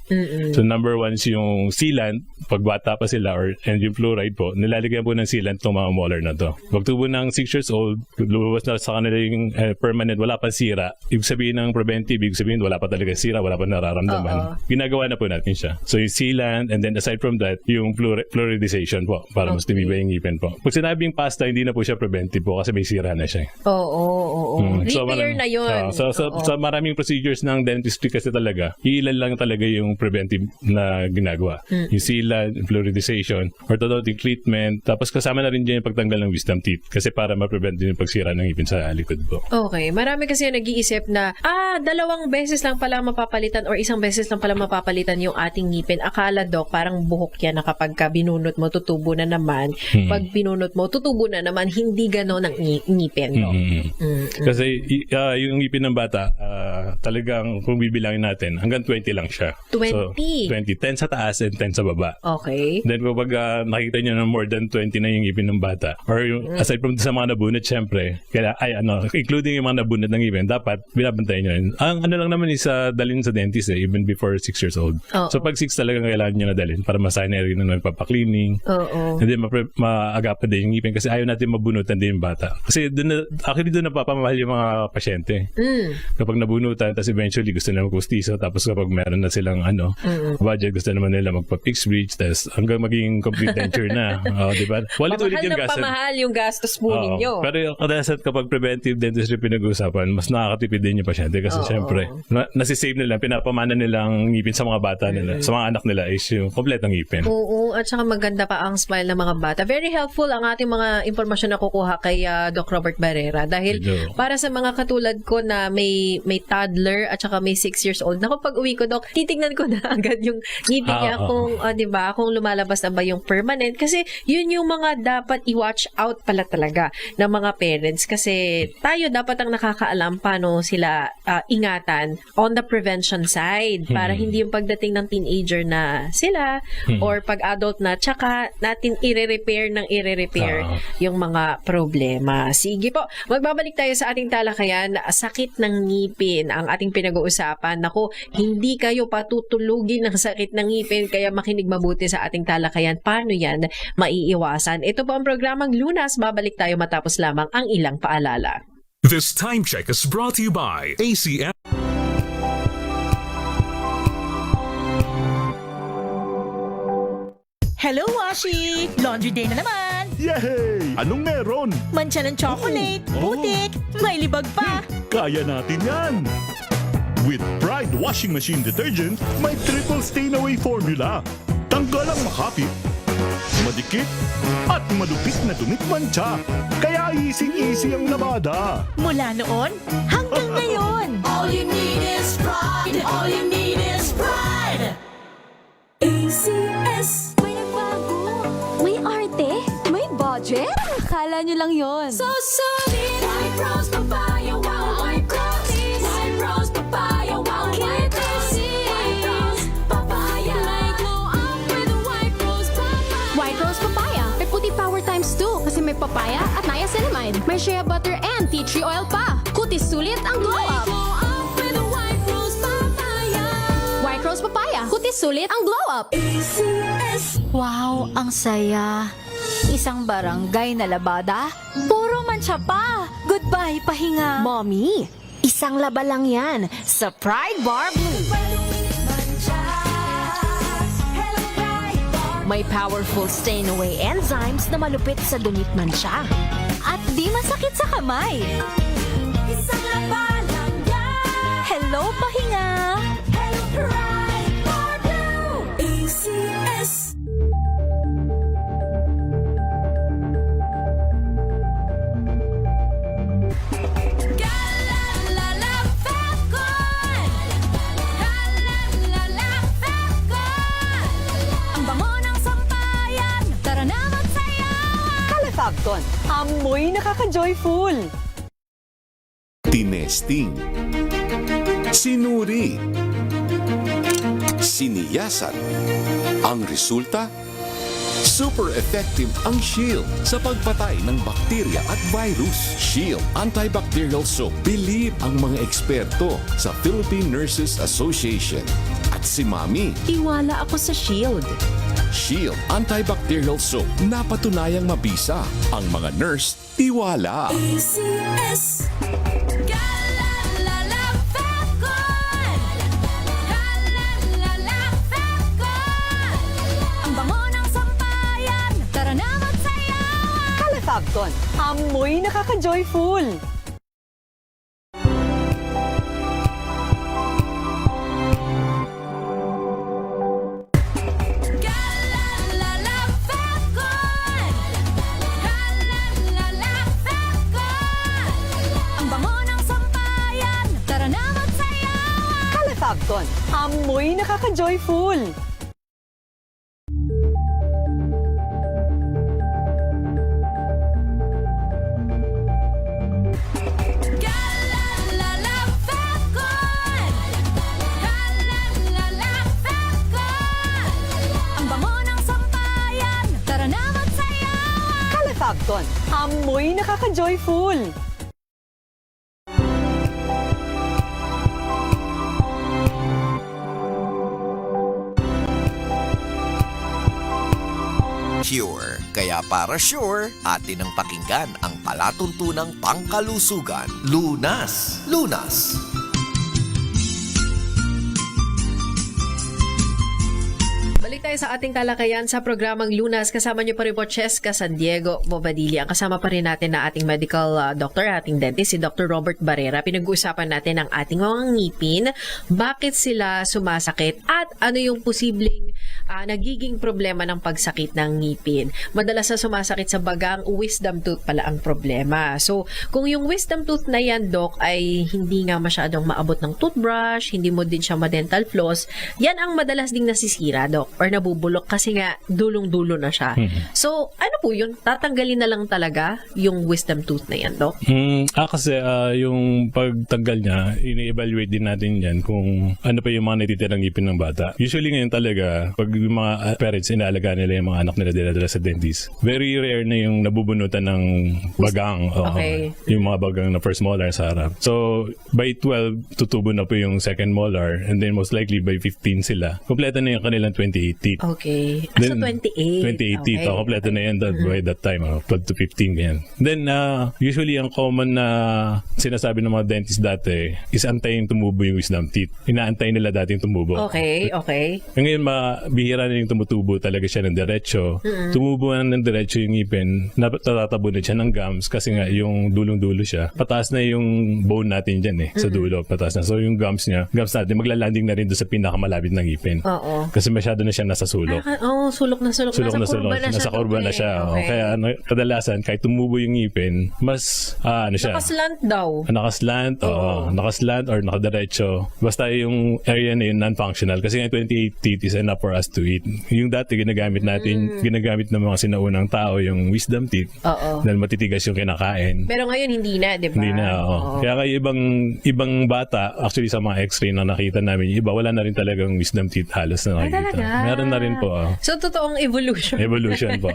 So number 1 is yung sealant, pag bata pa sila, and yung fluoride po, nilalagyan po ng sealant itong mga molar na to. Pagtubo ng 6 years old, lumabas na sa kanila yung permanent, wala pa sira. Ibig sabihin ng preventive, ibig sabihin wala pa talaga sira, wala pa nararamdaman. Ginagawa na po natin siya. So yung sealant, and then aside from that, yung fluoridization po, para mas tumibay yung ngipin po. Pag sinabing pasta, hindi na po siya preventive po kasi may sira na siya. Oo. Repair na yun. Sa maraming procedures ng dentistry kasi talaga, ilan lang talaga yung preventive na ginagawa. Yung sealant, fluoridization, orthodontic treatment, tapos kasama na rin dyan yung pagtanggal ng wisdom teeth kasi para ma-prevent din yung pagsira ng ngipin sa likod po. Okay. Marami kasi nag-iisip na, 2 beses lang pala mapapalitan or 1 beses lang pala mapapalitan yung ating ngipin. Akala, Dok, parang buhok yan na kapag binunot mo, tutubo na naman. Pag binunot mo, tutubo na naman. Hindi gano'n ang ngipin. No? Kasi yung ngipin ng bata, talagang kung bibilangin natin, hanggang 20 lang siya. 20? So, 20. 10 sa taas and 10 sa baba. Okay. Then kapag nakita nyo na more than 20 na yung ngipin ng bata, or yung, aside from sa mga nabunot, syempre, including yung mga nabunot ng ngipin, dapat binabantayan nyo rin. Ang lang naman is dalhin sa dentist even before 6 years old. So pag 6 talagang kailangan nyo na dalhin para masanay rin na nagpapaklining. And then maagapan din yung ngipin kasi ayaw natin mabunutan din yung bata. Kasi doon napapamahal yung mga pasyente. Kapag nabunutan, tapos eventually gusto nila magpustiso, tapos kapag meron na silang budget, gusto naman nila magpa-fixed bridge, tapos hanggang maging complete denture na. Diba? Walit-ulit yung gastos. Pamahal yung gastos po ninyo. Pero kadalasan kapag preventive dentistry pinag-uusapan, mas nakakatipid din yung pasyente kasi syempre, nasisave nila, pinapamana nila ang ngipin sa mga bata nila, sa mga anak nila is yung kompletong ngipin. Oo, at saka maganda pa ang smile ng mga bata. Very helpful ang ating mga impormasyon na kukuha kay Doc Robert Barrera dahil para sa mga katulad ko na may toddler at saka may 6 years old, naku, pag uwi ko, Doc, titignan ko na agad yung ngipin niya kung, diba, kung lumalabas na ba yung permanent kasi yun yung mga dapat i-watch out pala talaga ng mga parents kasi tayo dapat ang nakakaalam paano sila ingatan on the prevention side para hindi yung pagdating ng teenager na sila or pag adult na tsaka natin i-repair yung mga problema. Sige po, magbabalik tayo sa ating talakayan. Sakit ng ngipin ang ating pinag-uusapan. Naku, hindi kayo patutulugin ng sakit ng ngipin kaya makinig mabuti sa ating talakayan. Paano yan maiiwasan? Ito po ang programang Lunas. Babalik tayo matapos lamang ang ilang paalala. This time check is brought to you by ACM. Hello, Washi! Laundry day na naman! Yay! Anong meron? Mancha ng chocolate, putik, may libag pa. Kaya natin yan! With Pride Washing Machine Detergent, may triple stain-away formula. Tanggal ang makapit, madikit, at malupit na dumit mancha. Kaya easy-easy ang labada. Mula noon hanggang ngayon. All you need is pride. All you need is pride. ACS. May nagbago. May arte. May budget. Akala nyo lang yon. So solid. White rose papaya, wow, white rose. White rose papaya, wow, white rose. White rose papaya. May glow up with white rose papaya. White Rose Papaya. May puti power times 2 kasi may papaya at niacinamide. May shea butter and tea tree oil pa. Kutis sulit ang glow May up. glow up with white rose papaya. White Rose Papaya. Kutis sulit ang glow up. ACS. Wow, ang saya. Isang barangay na labada, puro mancha pa. Goodbye, pahinga. Mommy, isang laba lang yan sa Pride Bar Blue. May powerful stain-away enzymes na malupit sa dunit mancha. At di masakit sa kamay. Isang laba lang yan. Hello, pahinga. Hello, Pride Bar Blue. ACS. Galalala, Falcon. Galalala, Falcon. Ang bango ng sampayan. Tara na magsayawan. Calefabcon, amoy nakaka-joyful. Tinesting, sinuri, siniyasan. Ang resulta? Super effective ang Shield sa pagpatay ng bakterya at virus. Shield Antibacterial Soap. Believe ang mga eksperto sa Philippine Nurses Association. At si Mami, Tiwala ako sa Shield. Shield Antibacterial Soap. Napatunayang mabisa. Ang mga nurse, tiwala. ACS. Galalala, Falcon. Galalala, Falcon. Ang bango ng sampayan. Tara na magsayawan. Calefabcon, amoy nakaka-joyful. Galalala, Falcon. Galalala, Falcon. Ang bango ng sampayan. Tara na magsayawan. Calefabcon, amoy nakaka-joyful. Galalala, Falcon. Galalala, Falcon. Ang bango ng sampayan. Tara na magsayawan. Calefabcon, amoy nakaka-joyful. Cure. Kaya para sure, atin ang pakinggan ang palatuntunang pangkalusugan. Lunas. Lunas. Balik tayo sa ating talakayan sa programang Lunas. Kasama niyo pa rin po Cheska San Diego Bobadilla. Kasama pa rin natin na ating medical doctor, ating dentist, si Dr. Robert Barrera. Pinag-uusapan natin ang ating mga ngipin, bakit sila sumasakit at ano yung posibleng nagiging problema ng pagsakit ng ngipin. Madalas na sumasakit sa bagang wisdom tooth pala ang problema. So, kung yung wisdom tooth na yan, Doc, ay hindi nga masyadong maabot ng toothbrush, hindi mo din siya ma-dental floss, yan ang madalas ding nasisira, Doc, or nabubulok kasi nga dulong-dulo na siya. So, ano po yun? Tatanggalin na lang talaga yung wisdom tooth na yan, Doc? Kasi yung pagtanggal niya, ini-evaluate din natin yan kung ano pa yung mga natitirang ngipin ng bata. Usually ngayon talaga, pag yung mga parents inaalagaan nila yung mga anak nila dinadala sa dentist, very rare na yung nabubunutan ng bagang. Okay. Yung mga bagang na first molar sa harap. So, by 12, tutubo na po yung second molar and then most likely by 15 sila. Kompleto na yung kanilang 2018. 2018. Okay. Then, 2018. 2018. Okay. Kompleto na yan by that time. 12 to 15 yan. Then, usually, ang common na sinasabi ng mga dentist dati is antayin tumubo yung wisdom teeth. Inaantay nila dating tumubo. Okay. Ngayon, bihira na yung tumutubo talaga siya ng diretso. Tumubo na ng diretso yung ngipin, natatabo na siya ng gums kasi nga yung dulong-dulo siya. Pataas na yung bone natin dyan sa dulo. Pataas na. So yung gums natin, maglalanding na rin doon sa pinakamalapit ng ngipin. Oo. Kasi masyado na siya nasa sulok. Sulok na sulok. Nasa kurba na siya. Okay. Kaya kadalasan, kahit tumubo yung ngipin, mas, siya. Nakaslant daw. Nakaslant, nakaslant or nakadiretso. Basta yung area na yun non-functional. Kasi nga 28 teeth is enough for us to eat. Yung dati ginagamit ng mga sinaunang tao yung wisdom teeth. Dahil matitigas yung kinakain. Pero ngayon hindi na, di ba? Hindi na, Kaya kayo ibang bata, actually sa mga x-ray na nakita namin, yung iba wala na rin talagang wisdom teeth halos na nakikita. Talaga? Meron na rin po. So, totoong evolution. Evolution po.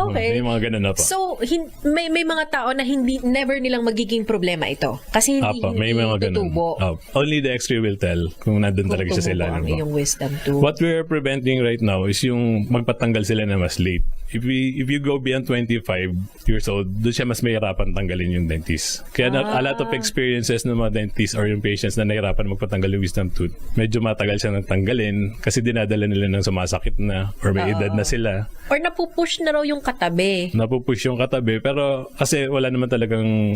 Okay. May mga ganun na po. So, may mga tao na never nilang magiging problema ito. Kasi may mga ganun. tutubo. Only the x-ray will tell kung nandun talaga siya sila. Ang iyong wisdom tooth. What we're preventing right now is yung magpatanggal sila na mas late. If you go beyond 25 years old, doon siya mas mahirapan tanggalin yung dentist. Kaya a lot of experiences ng mga dentist or yung patients na nahirapan magpatanggal yung wisdom tooth, medyo matagal siya nang tanggalin kasi dinadala nila ng sumasakit na or may edad na sila. Or napupush na raw yung katabi. Napupush yung katabi pero kasi wala naman talagang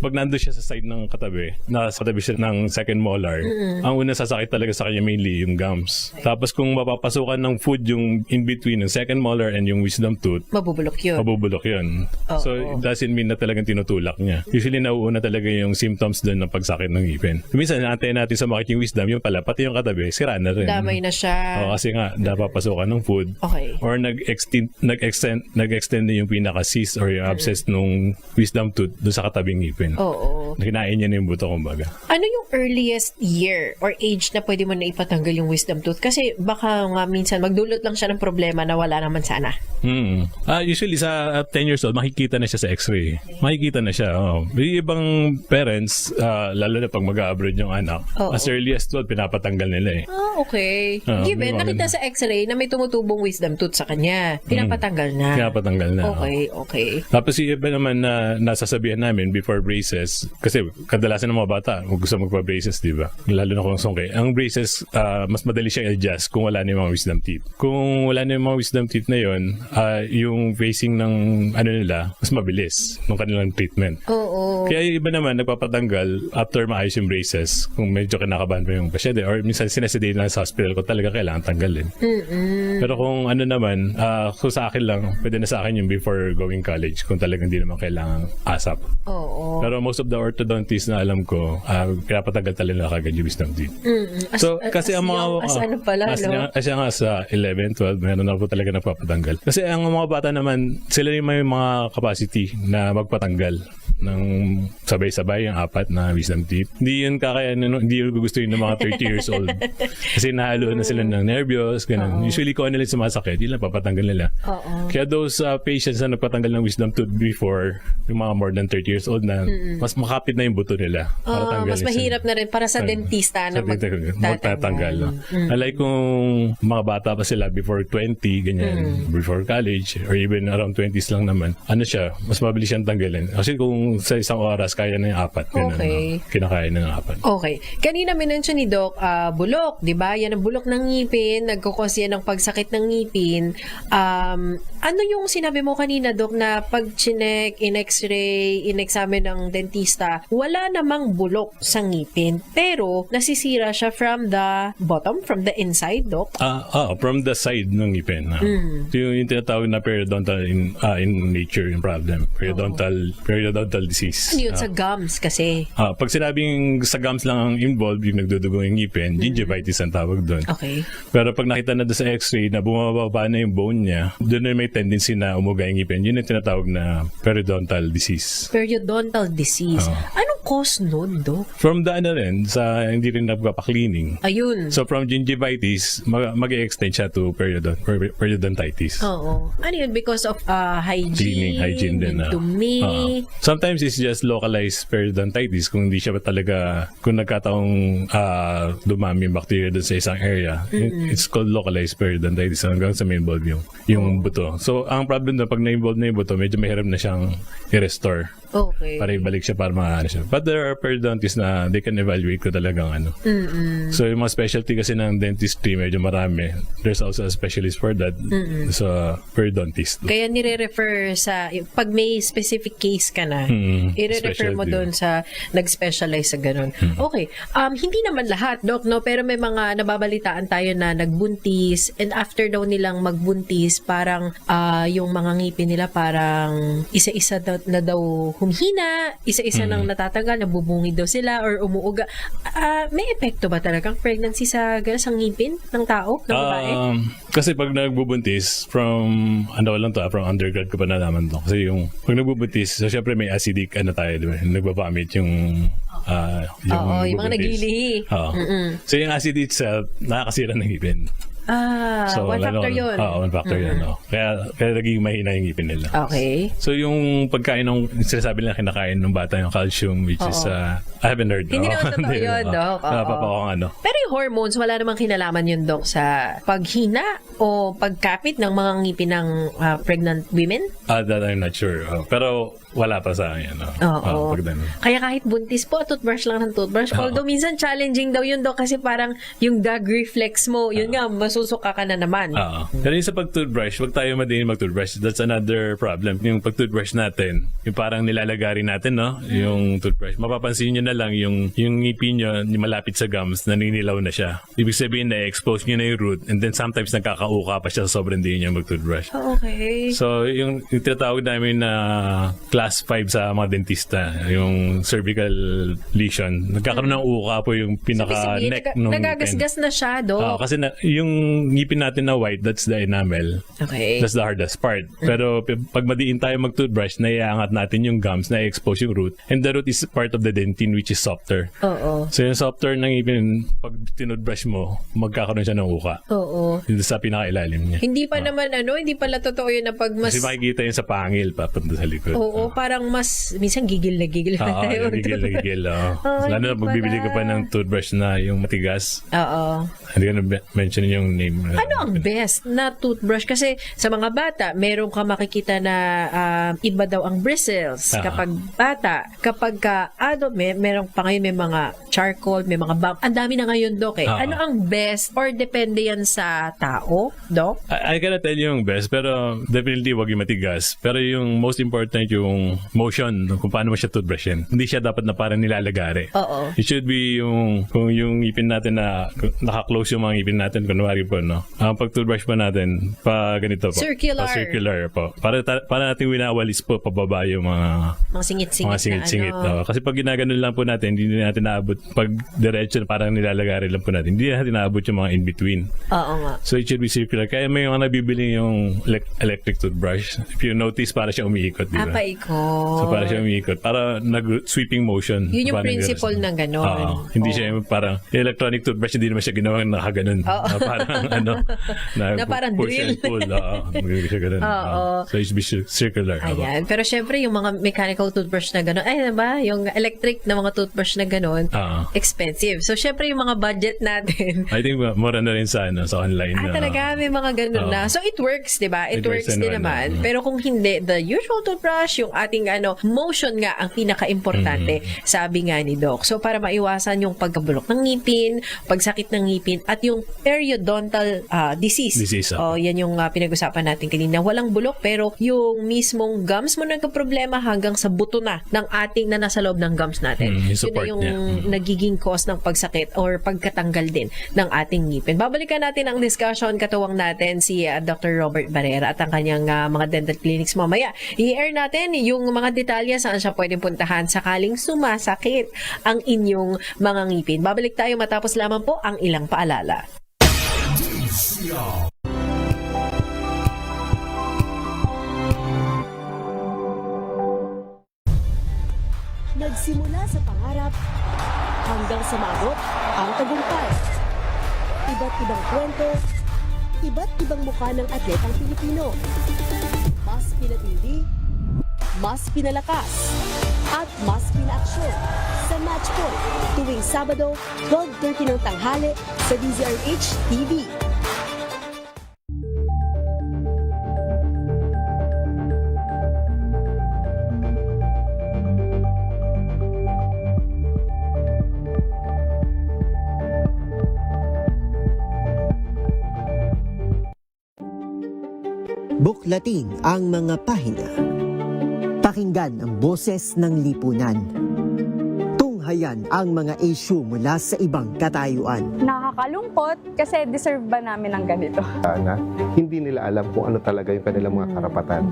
pag nandun siya sa side ng katabi, nasa katabi siya ng second molar, ang una sasakit talaga sa kanya mainly yung gums. Tapos kung mapapasukan ng food yung in between ng second molar and yung wisdom tooth, mabubulok yun. So it doesn't mean na talagang tinutulak niya. Usually nauuna talaga yung symptoms doon ng pagsakit ng ngipin. Minsan naantayin natin sa makik yung wisdom, yung pala pati yung katabi sira na rin. Damay na siya. Kasi nga napapasukan ng food. Okay. Or nag-extend na yung pinaka-cyst or yung abscess nung wisdom tooth doon sa katabing ngipin. Oo. Kinain niya na yung buto kumbaga. Ano yung earliest year or age na pwede mo na ipatanggal yung wisdom tooth? Kasi baka nga minsan magdulot lang siya ng problema na wala naman sana. Usually sa 10 years old, makikita na siya sa x-ray. Makikita na siya. May ibang parents, lalo na pag mag-abroad yung anak, as early as 12, pinapatanggal nila Okay. Given, nakita sa x-ray na may tumutubong wisdom tooth sa kanya, pinapatanggal na. Pinapatanggal na. Okay. Tapos yung iba naman na nasasabihan namin before braces, kasi kadalasan ng mga bata, gusto magpa-braces, di ba? Lalo na kung songke. Ang braces, mas madali siyang i-adjust kung wala na yung mga wisdom teeth. Kung wala na yung mga wisdom teeth na yun, yung facing ng nila, mas mabilis nung kanilang treatment. Kaya yung iba naman, nagpapatanggal after maayos yung braces, kung medyo kinakabahan pa yung pasyente, or minsan sinasedate lang sa hospital ko talaga kailangan tanggalin. Pero kung naman, kung sa akin lang, pwede na sa akin yung before going college, kung talagang hindi naman kailangan asap. Pero most of the orthodontists na alam ko, pinapatanggal talaga kagad yung wisdom teeth. So, kasi ang mga... Kasi nga sa 11, 12, meron na po talaga nagpapatanggal. Kasi ang mga bata naman, sila yung may mga capacity na magpatanggal ng sabay-sabay yung 4 na wisdom teeth. Hindi yun hindi yun gugustuhin ng mga 30 years old. Kasi nahalo na sila ng nervyos, ganun. Usually kung ano lang sumasakit, yun lang papatanggal nila. Kaya those patients na nagpatanggal ng wisdom tooth before, yung mga more than 30 years old na, mas makapit na yung buto nila. Mas mahirap na rin para sa dentista na magtatanggal. Unlike kung mga bata pa sila before 20, ganyan, before college, or even around 20s lang naman, mas mabilis siyang tanggalin. Kasi kung sa isang oras, kaya na yung 4. Kinakain na yung 4. Okay. Kanina minention ni Doc, bulok, di ba? Yan ang bulok ng ngipin, nagkukos yan ng pagsakit ng ngipin. Ano yung sinabi mo kanina, Doc, na pag chinek, in-x-ray, in-examine ng dentista, wala namang bulok sa ngipin, pero nasisira siya from the bottom, from the inside, Doc? From the side ng ngipin. Yung tinatawag na periodontal in nature yung problem. Periodontal disease. Ano yun sa gums kasi? Pag sinabing sa gums lang ang involved, yung nagdudugong yung ngipin, gingivitis ang tawag doon. Okay. Pero pag nakita na doon sa x-ray na bumababa na yung bone niya, doon na may tendency na umuga yung ngipin. Yun yung tinatawag na periodontal disease. Periodontal disease. Anong cause nun, Dok? From the sa hindi rin nagpapa-cleaning. Ayun. So from gingivitis, mag-extend siya to periodontitis. Oo. Ano yun? Because of Hygiene din. yung dumi. Sometimes it's just localized periodontitis kung hindi siya talaga, kung nagkataong dumami yung bacteria doon sa isang area. It's called localized periodontitis hanggang sa ma-involve yung buto. So ang problem na pag na-involve na yung buto, medyo mahirap na siyang i-restore. Okay. Para ibalik siya para maano siya. But there are periodontists na they can evaluate ko talagang ano. So yung mga specialty kasi ng dentistry medyo marami. There's also a specialist for that. So periodontist. Kaya nire-refer sa, pag may specific case ka na, i-refer mo doon sa nag-specialize sa ganun. Okay. Hindi naman lahat, Doc, no? Pero may mga nababalitaan tayo na nagbuntis and after daw nilang magbuntis, parang yung mga ngipin nila parang isa-isa na daw humihina, isa-isa nang natatanggal, nabubungi daw sila or umuuga. May epekto ba talagang pregnancy sa ngipin ng tao, ng babae? Kasi pag nagbubuntis, from undergrad ko pa nalaman to. Kasi yung pag nagbubuntis, so syempre may acidic tayo, diba? Nagbabamit yung yung mga nagilihi. So yung acid itself, nakakasira ng ngipin. So, one factor yun. One factor yun. Kaya naging mahina yung ngipin nila. Okay. So yung pagkain sinasabi nila kinakain ng bata yung calcium, which is, I haven't heard. Hindi naman totoo yun, Doc. Pero yung hormones, wala namang kinalaman yun, Doc, sa paghina o pagkapit ng mga ngipin ng pregnant women? That I'm not sure. Pero wala pa sa akin. Kaya kahit buntis po, toothbrush lang ng toothbrush. Although minsan challenging daw yun, Doc, kasi parang yung gag reflex mo, yun nga, masusuka ka na naman. Pero yung sa pag-toothbrush, wag tayo madiin mag-toothbrush. That's another problem. Yung pag-toothbrush natin, yung parang nilalagari natin, no? Yung toothbrush. Mapapansin nyo na lang, yung ngipin nyo, yung malapit sa gums, naninilaw na siya. Ibig sabihin na expose nyo na yung root, and then sometimes nagkakauka pa siya sa sobrang di nyo mag-toothbrush. Okay. So, yung tinatawag namin na class 5 sa mga dentista, yung cervical lesion, nagkakaroon ng uka po yung pinaka-neck ng ngipin. Nagagasgas na siya, Doc. Kasi yung ngipin natin na white, that's the enamel. Okay. That's the hardest part. Pero pag madiin tayo mag-toothbrush, naiangat natin yung gums, na-expose yung root. And the root is part of the dentine, which is softer. Oo. So yung softer ng ngipin, pag tinoothbrush mo, magkakaroon siya ng uka. Oo. Sa pinaka-ilalim niya. Hindi pa naman hindi pala totoo yun na pag mas... Kasi makikita yun sa pangil, papunta sa likod. Oo, parang mas, minsan gigil na gigil tayo. Gigil. Lalo na pag bibili ka pa ng toothbrush na yung matigas. Oo. Hindi ka na-mention yung name. Ano ang best na toothbrush? Kasi sa mga bata, meron ka makikita na iba daw ang bristles kapag bata. Kapag adult, meron pa ngayon may mga charcoal, may mga bump. Ang dami na ngayon, Doc. Ano ang best or depende yan sa tao, Doc? I cannot tell you yung best, pero definitely wag yung matigas. Pero yung most important yung motion, kung paano mo siya toothbrushin. Hindi siya dapat na parang nilalagari. Oo. It should be kung yung ngipin natin na naka-close yung mga ngipin natin, kunwari po, no? Ang pag-toothbrush pa natin, pa ganito po. Circular. Circular po. Para natin winawalis po, pababa yung mga singit-singit na. Kasi pag ginaganon lang po natin, hindi natin naabot. Pag diretso, parang nilalagari lang po natin. Hindi natin naabot yung mga in-between. Oo nga. So it should be circular. Kaya may mga nabibili yung electric toothbrush. If you notice, para siya umiikot, di ba? Paikot. So para siya umiikot. Para nag-sweeping motion. Yun yung principle ng gano'n. Hindi siya parang electronic toothbrush, hindi naman siya ginawang nakaganon. Na parang push drill. and pull. Hindi siya ganun. So it should be circular. Ayan. Pero syempre, yung mga mechanical toothbrush na gano'n, yung electric na mga toothbrush na gano'n, expensive. So syempre, yung mga budget natin. I think mura na rin sa online. Talaga, may mga gano'n na. So it works, di ba? It works din naman. Pero kung hindi, the usual toothbrush, yung ating motion nga ang pinaka-importante, sabi nga ni Doc. So para maiwasan yung pagkabulok ng ngipin, pagsakit ng ngipin, at yung periodontal disease. Yan yung pinag-usapan natin kanina. Walang bulok, pero yung mismong gums mo nagka-problema hanggang sa buto na ng ating na nasa loob ng gums natin. Yun na yung nagiging cause ng pagsakit or pagkatanggal din ng ating ngipin. Babalikan natin ang discussion, katuwang natin si Dr. Robert Barrera at ang kanyang mga dental clinics mamaya. I-air natin yung mga detalye saan siya pwedeng puntahan sakaling sumasakit ang inyong mga ngipin. Babalik tayo matapos lamang po ang ilang paalala. Nagsimula sa pangarap hanggang sa maabot ang tagumpay. Iba't ibang kwento, iba't ibang mukha ng atletang Pilipino. Mas pinatindi, mas pinalakas, at mas pinaaksyon sa Match Point tuwing Sabado, 12:30 ng tanghali sa DZRH TV. Buklating ang mga pahina. Pakinggan ang boses ng lipunan. Tunghayan ang mga issue mula sa ibang katayuan. Nakakalungkot kasi deserve ba namin ng ganito? Na hindi nila alam kung ano talaga yung kanilang mga karapatan.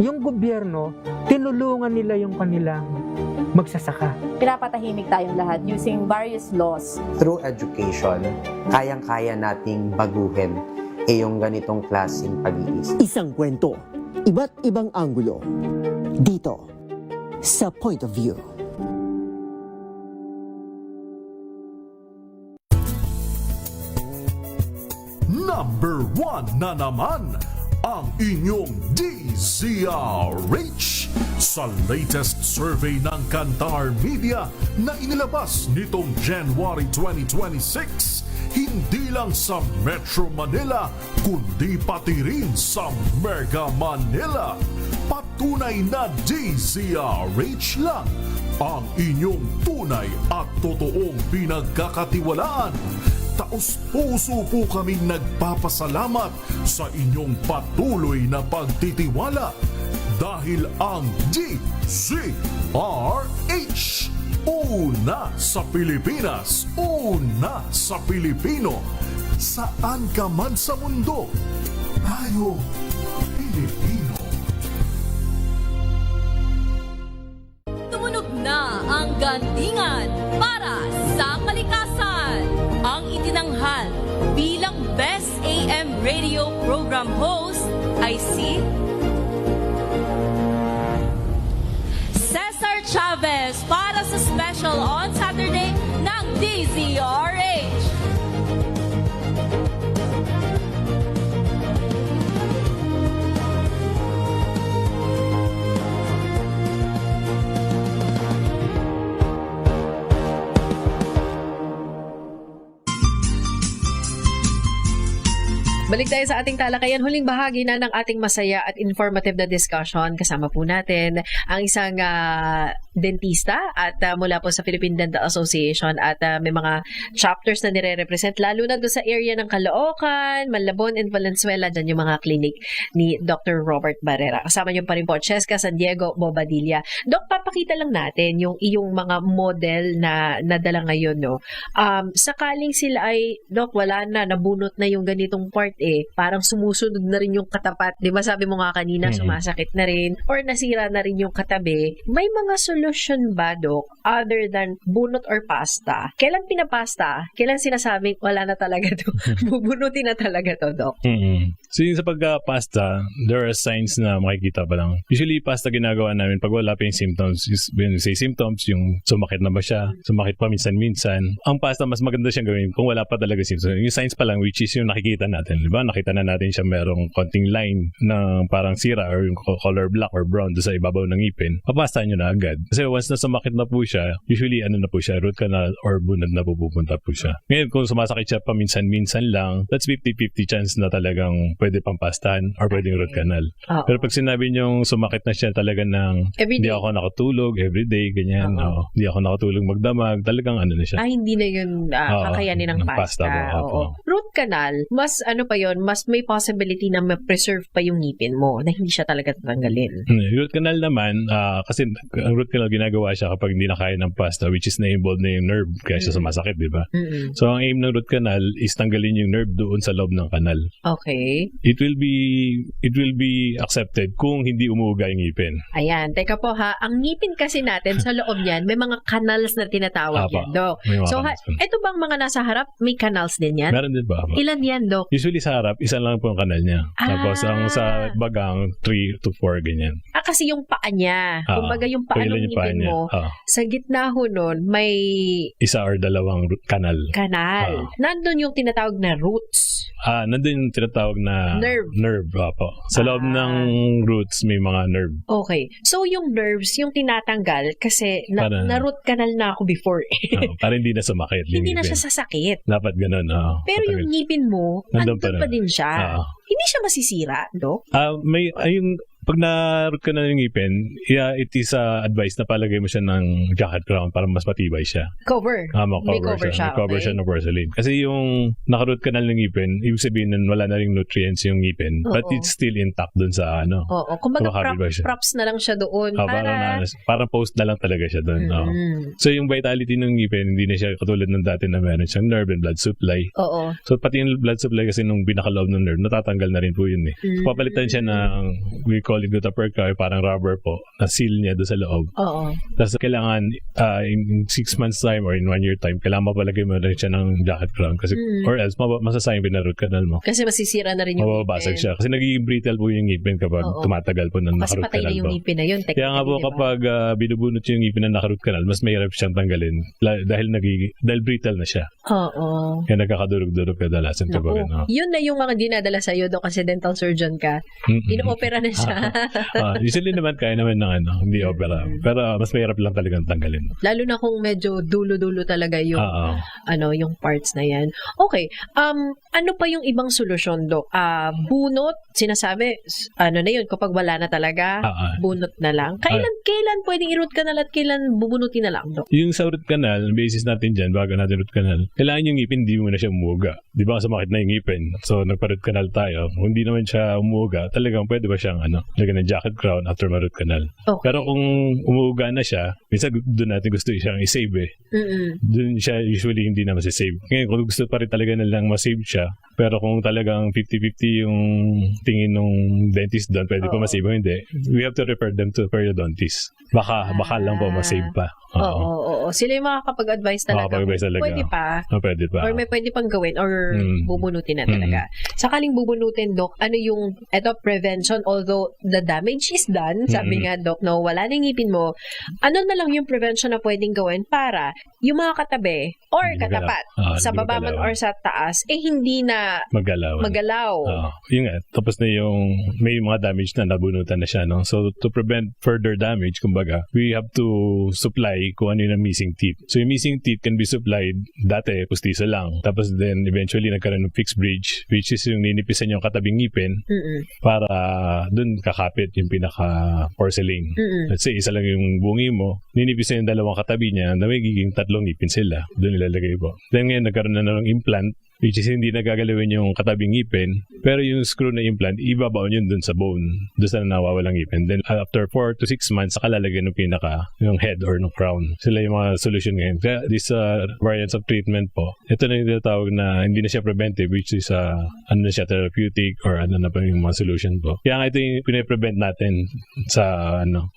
Yung gobyerno, tinulungan nila yung kanilang magsasaka. Pinapatahimik tayong lahat using various laws. Through education, kayang-kaya nating baguhin yung ganitong klaseng pag-iisip. Isang kwento, iba't ibang anggulo. Dito, sa Point of View. Number 1 na naman ang inyong DZRH sa latest survey ng Kantar Media na inilabas nitong January 2026. Hindi lang sa Metro Manila, kundi pati rin sa Mega Manila. Patunay na DZRH lang ang inyong tunay at totoong pinagkakatiwalaan. Taos-puso po kaming nagpapasalamat sa inyong patuloy na pagtitiwala dahil ang DZRH una sa Pilipinas, una sa Pilipino. Saan ka man sa mundo, tayo Pilipino. Tumunog na ang gandingan para sa kalikasan. Ang itinanghal bilang Best AM Radio Program Host ay si Cesar Chavez para sa special on Saturday ng DZRH. Balik tayo sa ating talakayan. Huling bahagi na ng ating masaya at informative na discussion. Kasama po natin ang isang dentista at mula po sa Philippine Dental Association at may mga chapters na nire-represent lalo na doon sa area ng Caloocan, Malabon and Valenzuela. Dyan yung mga clinic ni Dr. Robert Barrera. Kasama niyo pa rin po Cheska San Diego Bobadilla. Doc, papakita lang natin yung iyong mga model na nadala ngayon. No? Sakaling sila ay, Doc, wala na, nabunot na yung ganitong part parang sumusunod na rin yung katapat. Di ba sabi mo nga kanina, sumasakit na rin or nasira na rin yung katabi. May mga solution ba, Doc, other than bunot or pasta? Kailan pinapasta? Kailan sinasabing wala na talaga to? Bubunutin na talaga to, Doc? So yun sa pagka-pasta, there are signs na makikita pa lang. Usually, pasta ginagawa namin pag wala pa yung symptoms. When we say symptoms, yung sumakit na ba siya? Sumakit pa minsan-minsan. Ang pasta, mas maganda siyang gawin kung wala pa talaga symptoms. Yung signs pa lang, which is yung nakikita natin. Diba? Nakita na natin siya merong konting line na parang sira or yung color black or brown doon sa ibabaw ng ngipin. Papastahan nyo na agad. Kasi once na sumakit na po siya, usually ano na po siya, root canal or bunod na pupunta po siya. Ngayon, kung sumasakit siya pa minsan-minsan lang, that's 50-50 chance na talagang pwede pang pastahan or pwedeng root canal. Pero pag sinabi nyong sumakit na siya talaga ng hindi ako nakatulog everyday, ganyan, hindi ako nakatulog magdamag, talagang ano na siya. Hindi na yun kakayanin ng pasta. Root canal, mas ano pa yun, mas may possibility na ma-preserve pa yung ngipin mo na hindi siya talaga tatanggalin. Root canal naman, kasi ang root canal ginagawa siya kapag hindi na kaya ng pasta, which is na-involved na yung nerve kaya siya sumasakit, di ba? So ang aim ng root canal is tanggalin yung nerve doon sa loob ng kanal. Okay. It will be accepted kung hindi umuuga yung ngipin. Ayan, teka po ha, ang ngipin kasi natin sa loob niyan, may mga canals na tinatawag yan, Dok. So ito bang mga nasa harap, may canals din yan? Meron din ba? Ilan yan, Dok? Usually sa harap, isa lang po ang kanal niya. Tapos ang sa bagang, 3 to 4, ganyan. Kasi yung paa niya. Kumbaga yung paa ng paa ngipin niya. mo, sa gitna ho nun, may Isa or dalawang kanal. Nandun yung tinatawag na roots. Nandun yung tinatawag na Nerve. Apo. Sa loob ng roots, may mga nerve. Okay. So, yung nerves, yung tinatanggal, kasi na-root canal na ako before. Para hindi na sumakit. Hindi na siya sasakit. Dapat ganun. Pero yung ngipin mo, nandun pa din siya. Hindi siya masisira, Dok? Pag na-root ka na ng ngipin, it is advised na palagay mo siya ng jacket crown para mas matibay siya. Cover. May cover siya. May cover siya ng porcelain. Kasi yung naka-root ka na ng ngipin, ibig sabihin nun wala na ring nutrients yung ngipin. But it's still intact dun sa Oo. Kumbaga props na lang siya doon. Parang post na lang talaga siya dun. So yung vitality ng ngipin, hindi na siya katulad ng dati na meron siyang nerve and blood supply. Oo. So pati yung blood supply kasi nung binakaloob ng nerve, natatanggal na rin po yun eh. So papalitan siya ng we call it gutta-perca, parang rubber po, na seal niya doon sa loob. Oo. Tapos kailangan in 6 months time or in 1 year time, kailangan mapalagay mo rin siya ng jacket crown kasi or else masasayang pinaroot canal mo. Kasi masisira na rin yung mababasag siya. Kasi nagiging brittle po yung ngipin kapag tumatagal po ng nakaroot canal. Kasi patay na yung ngipin na yun. Kaya nga po kapag binubunot yung ngipin na nakaroot canal, mas mahirap siyang tanggalin dahil brittle na siya. Oo. Kaya nagkakadurog-durog kadalasan kapag yun na yung mga dinadala sa'yo, Dok, kasi dental surgeon ka. Ino-opera na siya. Usually naman kaya naman ng hindi opera. Pero mas mahirap lang talagang tanggalin. Lalo na kung medyo dulo-dulo talaga yung yung parts na yan. Okay. Ano pa yung ibang solusyon, Dok? Bunot, sinasabi, na yun, kapag wala na talaga, bunot na lang. Kailan pwedeng i-root canal at kailan bubunutin na lang, Dok? Yung sa root canal, basis natin dyan, bago natin root canal, kailangan yung ngipin, hindi mo na siya umuga. Di ba sumakit na yung ngipin? So, nagpa-root canal tayo. Kung hindi naman siya umuga, talagang pwede ba siyang lagyan ng jacket crown after ma-root canal. Okay. Pero kung umuuga na siya, minsan doon natin gusto siyang i-save eh. Doon siya usually hindi na masisave. Ngayon, kung gusto pa rin talaga nilang masave siya, pero kung talagang 50-50 yung tingin ng dentist doon, pwede pa masave o hindi, we have to refer them to periodontist. Baka lang po masave pa. Oo. Sila yung makakapag-advise talaga. Pwede pa. Pwede pa. Or may pwede pang gawin or bubunutin na talaga. Sakaling bubunutin, Dok, ano yung prevention, although the damage is done, sabi nga, Dok, no, wala na yung ngipin mo, ano na lang yung prevention na pwedeng gawin para yung mga katabi or katapat sa baba man or sa taas, hindi na magalaw. Yun nga, tapos na yung may mga damage na nabunutan na siya, no? So, to prevent further damage, kumbaga, we have to supply kung ano yung missing teeth. So, yung missing teeth can be supplied, dati, pustiso lang. Tapos then, eventually, nagkaroon ng fixed bridge, which is yung ninipisan yung katabing ngipin para dun kakapit yung pinaka-porcelain. Let's say, isa lang yung bungi mo, ninipisan yung dalawang katabi niya, na may giging 3 ngipin sila. Dun nilalagay po. Then ngayon, nagkaroon na ng implant, which is hindi nagagalawin yung katabing ngipin, pero yung screw na implant, ibabaon yun dun sa bone, dun sa nawawalang ngipin. Then after 4 to 6 months, saka lalagyan ng yung head or ng crown. Sila yung mga solution ngayon. Kaya these variants of treatment po, ito na yung tinatawag na hindi na siya preventive, which is na siya therapeutic or ano na pa yung mga solution po. Kaya nga ito yung pinaprevent natin sa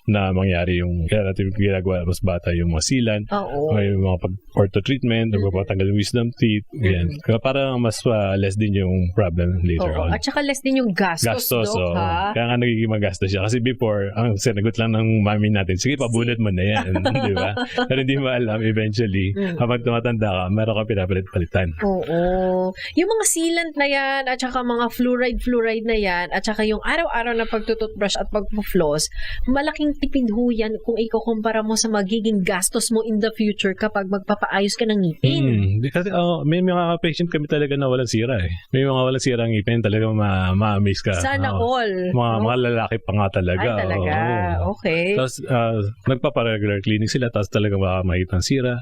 na mangyari yung kaya natin ginagawa mas bata yung mga sealant, o yung mga ortho treatment, o pagpapatanggal yung wisdom teeth, ganyan. Kaya para mas less din yung problem later on. At saka less din yung gastos, Dok, ha? Kaya nga nagiging magastos siya. Kasi before, ang sinagot lang ng mami natin, sige, pabunot mo na yan. Di ba? Pero hindi mo alam, eventually, habang tumatanda ka, meron ka pinapalit-palitan. Oo. Yung mga sealant na yan, at saka mga fluoride na yan, at saka yung araw-araw na pagtututbrush at pagpo-floss, malaking tipid ho yan kung ikukumpara mo sa magiging gastos mo in the future kapag magpapaayos ka ng ngipin. Kasi may mga patient kami talaga na walang sira eh. May mga walang sira ang ngipin, talaga ma-amaze ka. Sana all. Mga lalaki pa nga talaga. Ay, talaga. Okay. Tapos, nagpapa-regular cleaning sila, tapos talaga baka makita ang sira.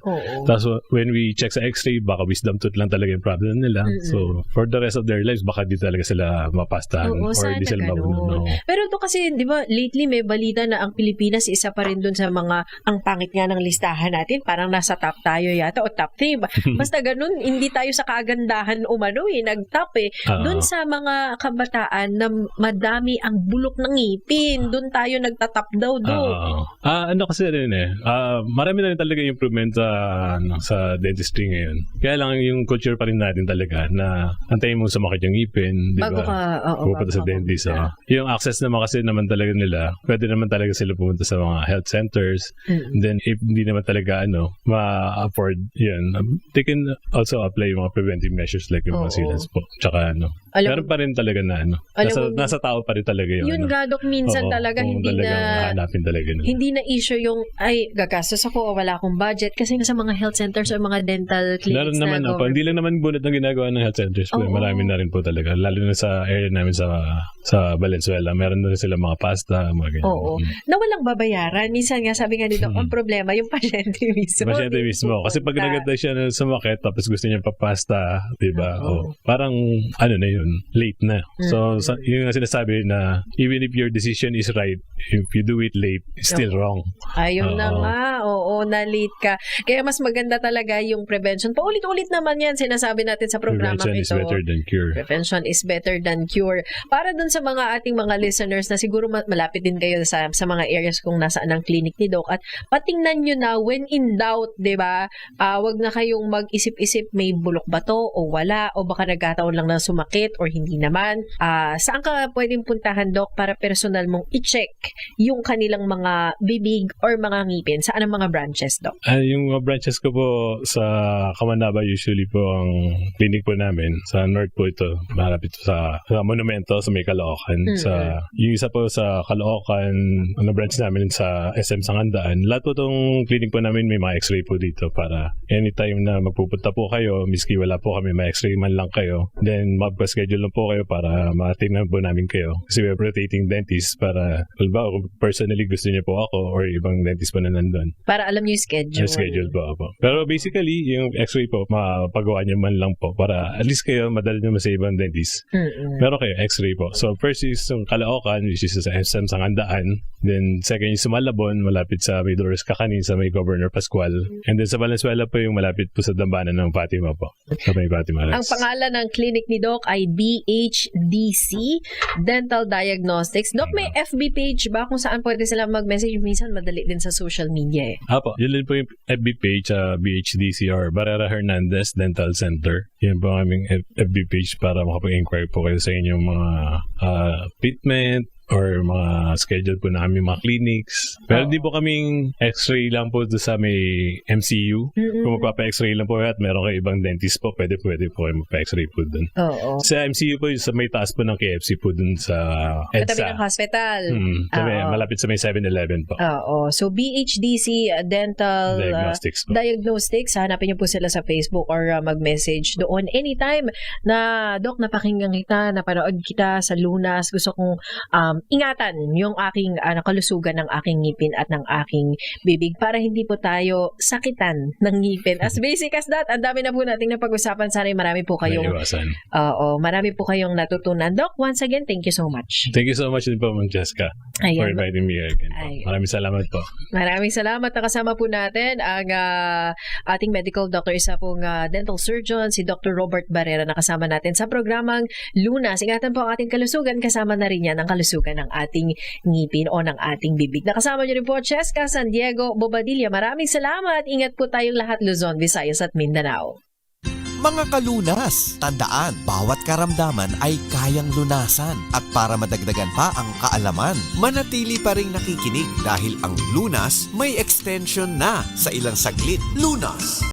Tapos, when we check sa x-ray, baka wisdom tooth lang talaga yung problem nila. So, for the rest of their lives, baka di talaga sila mapastahan or di sila mabunod. Pero ito kasi, di ba, lately may balita na ang Pilipinas isa pa rin dun sa mga, ang pangit nga ng listahan natin, parang nasa top tayo yata o top 3. Basta ganun, hindi tayo sa kaagan kagandahan umano nagtap doon sa mga kabataan na madami ang bulok ng ngipin. Doon tayo nagtatap daw Ano kasi rin marami na rin talaga improvement sa dentistry ngayon. Kaya lang yung culture pa rin natin talaga na antayin mo sumakit yung ngipin, di ba? Bago ka, pupunta sa dentist. Yung access naman kasi naman talaga nila, pwede naman talaga sila pumunta sa mga health centers. Then if hindi naman talaga ma-afford yun, they can also apply yung mga preventive measures like yung mga sealants po. Tsaka meron pa rin talaga na nasa tao pa rin talaga yun. Yun Dok, minsan talaga hindi na hanapin talaga hindi na issue yung gagastos ako o wala akong budget kasi sa mga health centers o mga dental clinics naman hindi lang naman bunot ng ginagawa ng health centers po. Marami na rin po talaga, lalo na sa area namin sa Valenzuela, meron na rin sila mga pasta, mga ganyan. Na walang babayaran. Minsan nga sabi nga dito, ang problema yung pasyente mismo. Kasi pag naganda siya na sumakit tapos gusto niya papasta, diba? Parang na yun, late na. So yung sinasabi na even if your decision is right, if you do it late, it's still wrong. Ayun na nga, na late ka. Kaya mas maganda talaga yung prevention. Paulit-ulit naman yan, sinasabi natin sa programa ito. Prevention is better than cure. Prevention is better than cure. Para dun sa mga ating mga listeners na siguro malapit din kayo sa mga areas kung nasaan ang clinic ni Doc, at patingnan nyo na when in doubt, diba? Wag na kayong mag-isip-isip, may bulok ba to o wala, o baka nagkataon lang na sumakit or hindi naman. Saan ka pwedeng puntahan, Doc, para personal mong i-check yung kanilang mga bibig or mga ngipin? Saan ang mga branches, Doc? Yung mga branches ko po sa Kamanaba, usually po ang clinic po namin. Sa North po ito, malapit sa Monumento, sa may Caloocan. Yung isa po sa Caloocan, branch namin sa SM Sangandaan. Lahat po itong clinic po namin may mga x-ray po dito para anytime na magpupunta po kayo, miski wala po kami, may x-ray man lang kayo. Then magpa-schedule lang po kayo para matingnan po namin kayo. Kasi we're rotating dentist para, kung personally gusto niyo po ako or ibang dentist po na nandun. Para alam niyo yung schedule. Schedule po. Pero basically, yung x-ray po, mapagawa niyo man lang po para at least kayo madali niyo sa ibang dentist. Pero kayo, x-ray po. So first is yung Caloocan, which is sa SM Sangandaan. Then second is sa Malabon, malapit sa may Dolores Kakanin, sa may Governor Pascual. And then sa Valenzuela po yung malapit po sa Dambanan ng Fatima po. Sa may Fatima. Ang pangalan ng clinic ni Doc ay BHDC Dental Diagnostics. Doc, may FB page ba kung saan pwede sila mag-message? Minsan madali din sa social media Apo, yun din po yung FB page, BHDC or Barrera Hernandez Dental Center. Yan po ang aming FB page para makapag-inquire po kayo sa inyong mga treatment or mga schedule po namin mga clinics. Pero di po kaming x-ray lang po sa may MCU. Kung magpapa-x-ray lang po at meron kayo ibang dentist po, pwede po kayo magpa-x-ray po dun. Sa MCU po, sa may taas po ng KFC po dun sa EDSA. Katabi ng hospital. Malapit sa may 7-Eleven po. So BHDC Dental Diagnostics po. Diagnostics. Hanapin niyo po sila sa Facebook or mag-message doon anytime na, Doc, napakinggan kita, napanood kita sa Lunas. Gusto kong ingatan yung aking kalusugan ng aking ngipin at ng aking bibig para hindi po tayo sakitan ng ngipin. As basic as that, ang dami na po nating napag-usapan. Sana marami po kayong marami po kayong natutunan. Doc, once again, thank you so much. Thank you so much din po, Ma'am Jessica, for inviting me again. Maraming salamat po. Maraming salamat. Nakasama po natin ang ating medical doctor, isa pong dental surgeon, si Dr. Robert Barrera, nakasama natin sa programang Lunas. Ingatan po ang ating kalusugan, kasama na rin yan ang kalusugan ng ating ngipin o ng ating bibig. Nakasama niyo rin po Cheska San Diego Bobadilla. Maraming salamat. Ingat po tayong lahat, Luzon, Visayas at Mindanao. Mga kalunas, tandaan, bawat karamdaman ay kayang lunasan. At para madagdagan pa ang kaalaman, manatili pa ring nakikinig dahil ang Lunas may extension na sa ilang saglit. Lunas!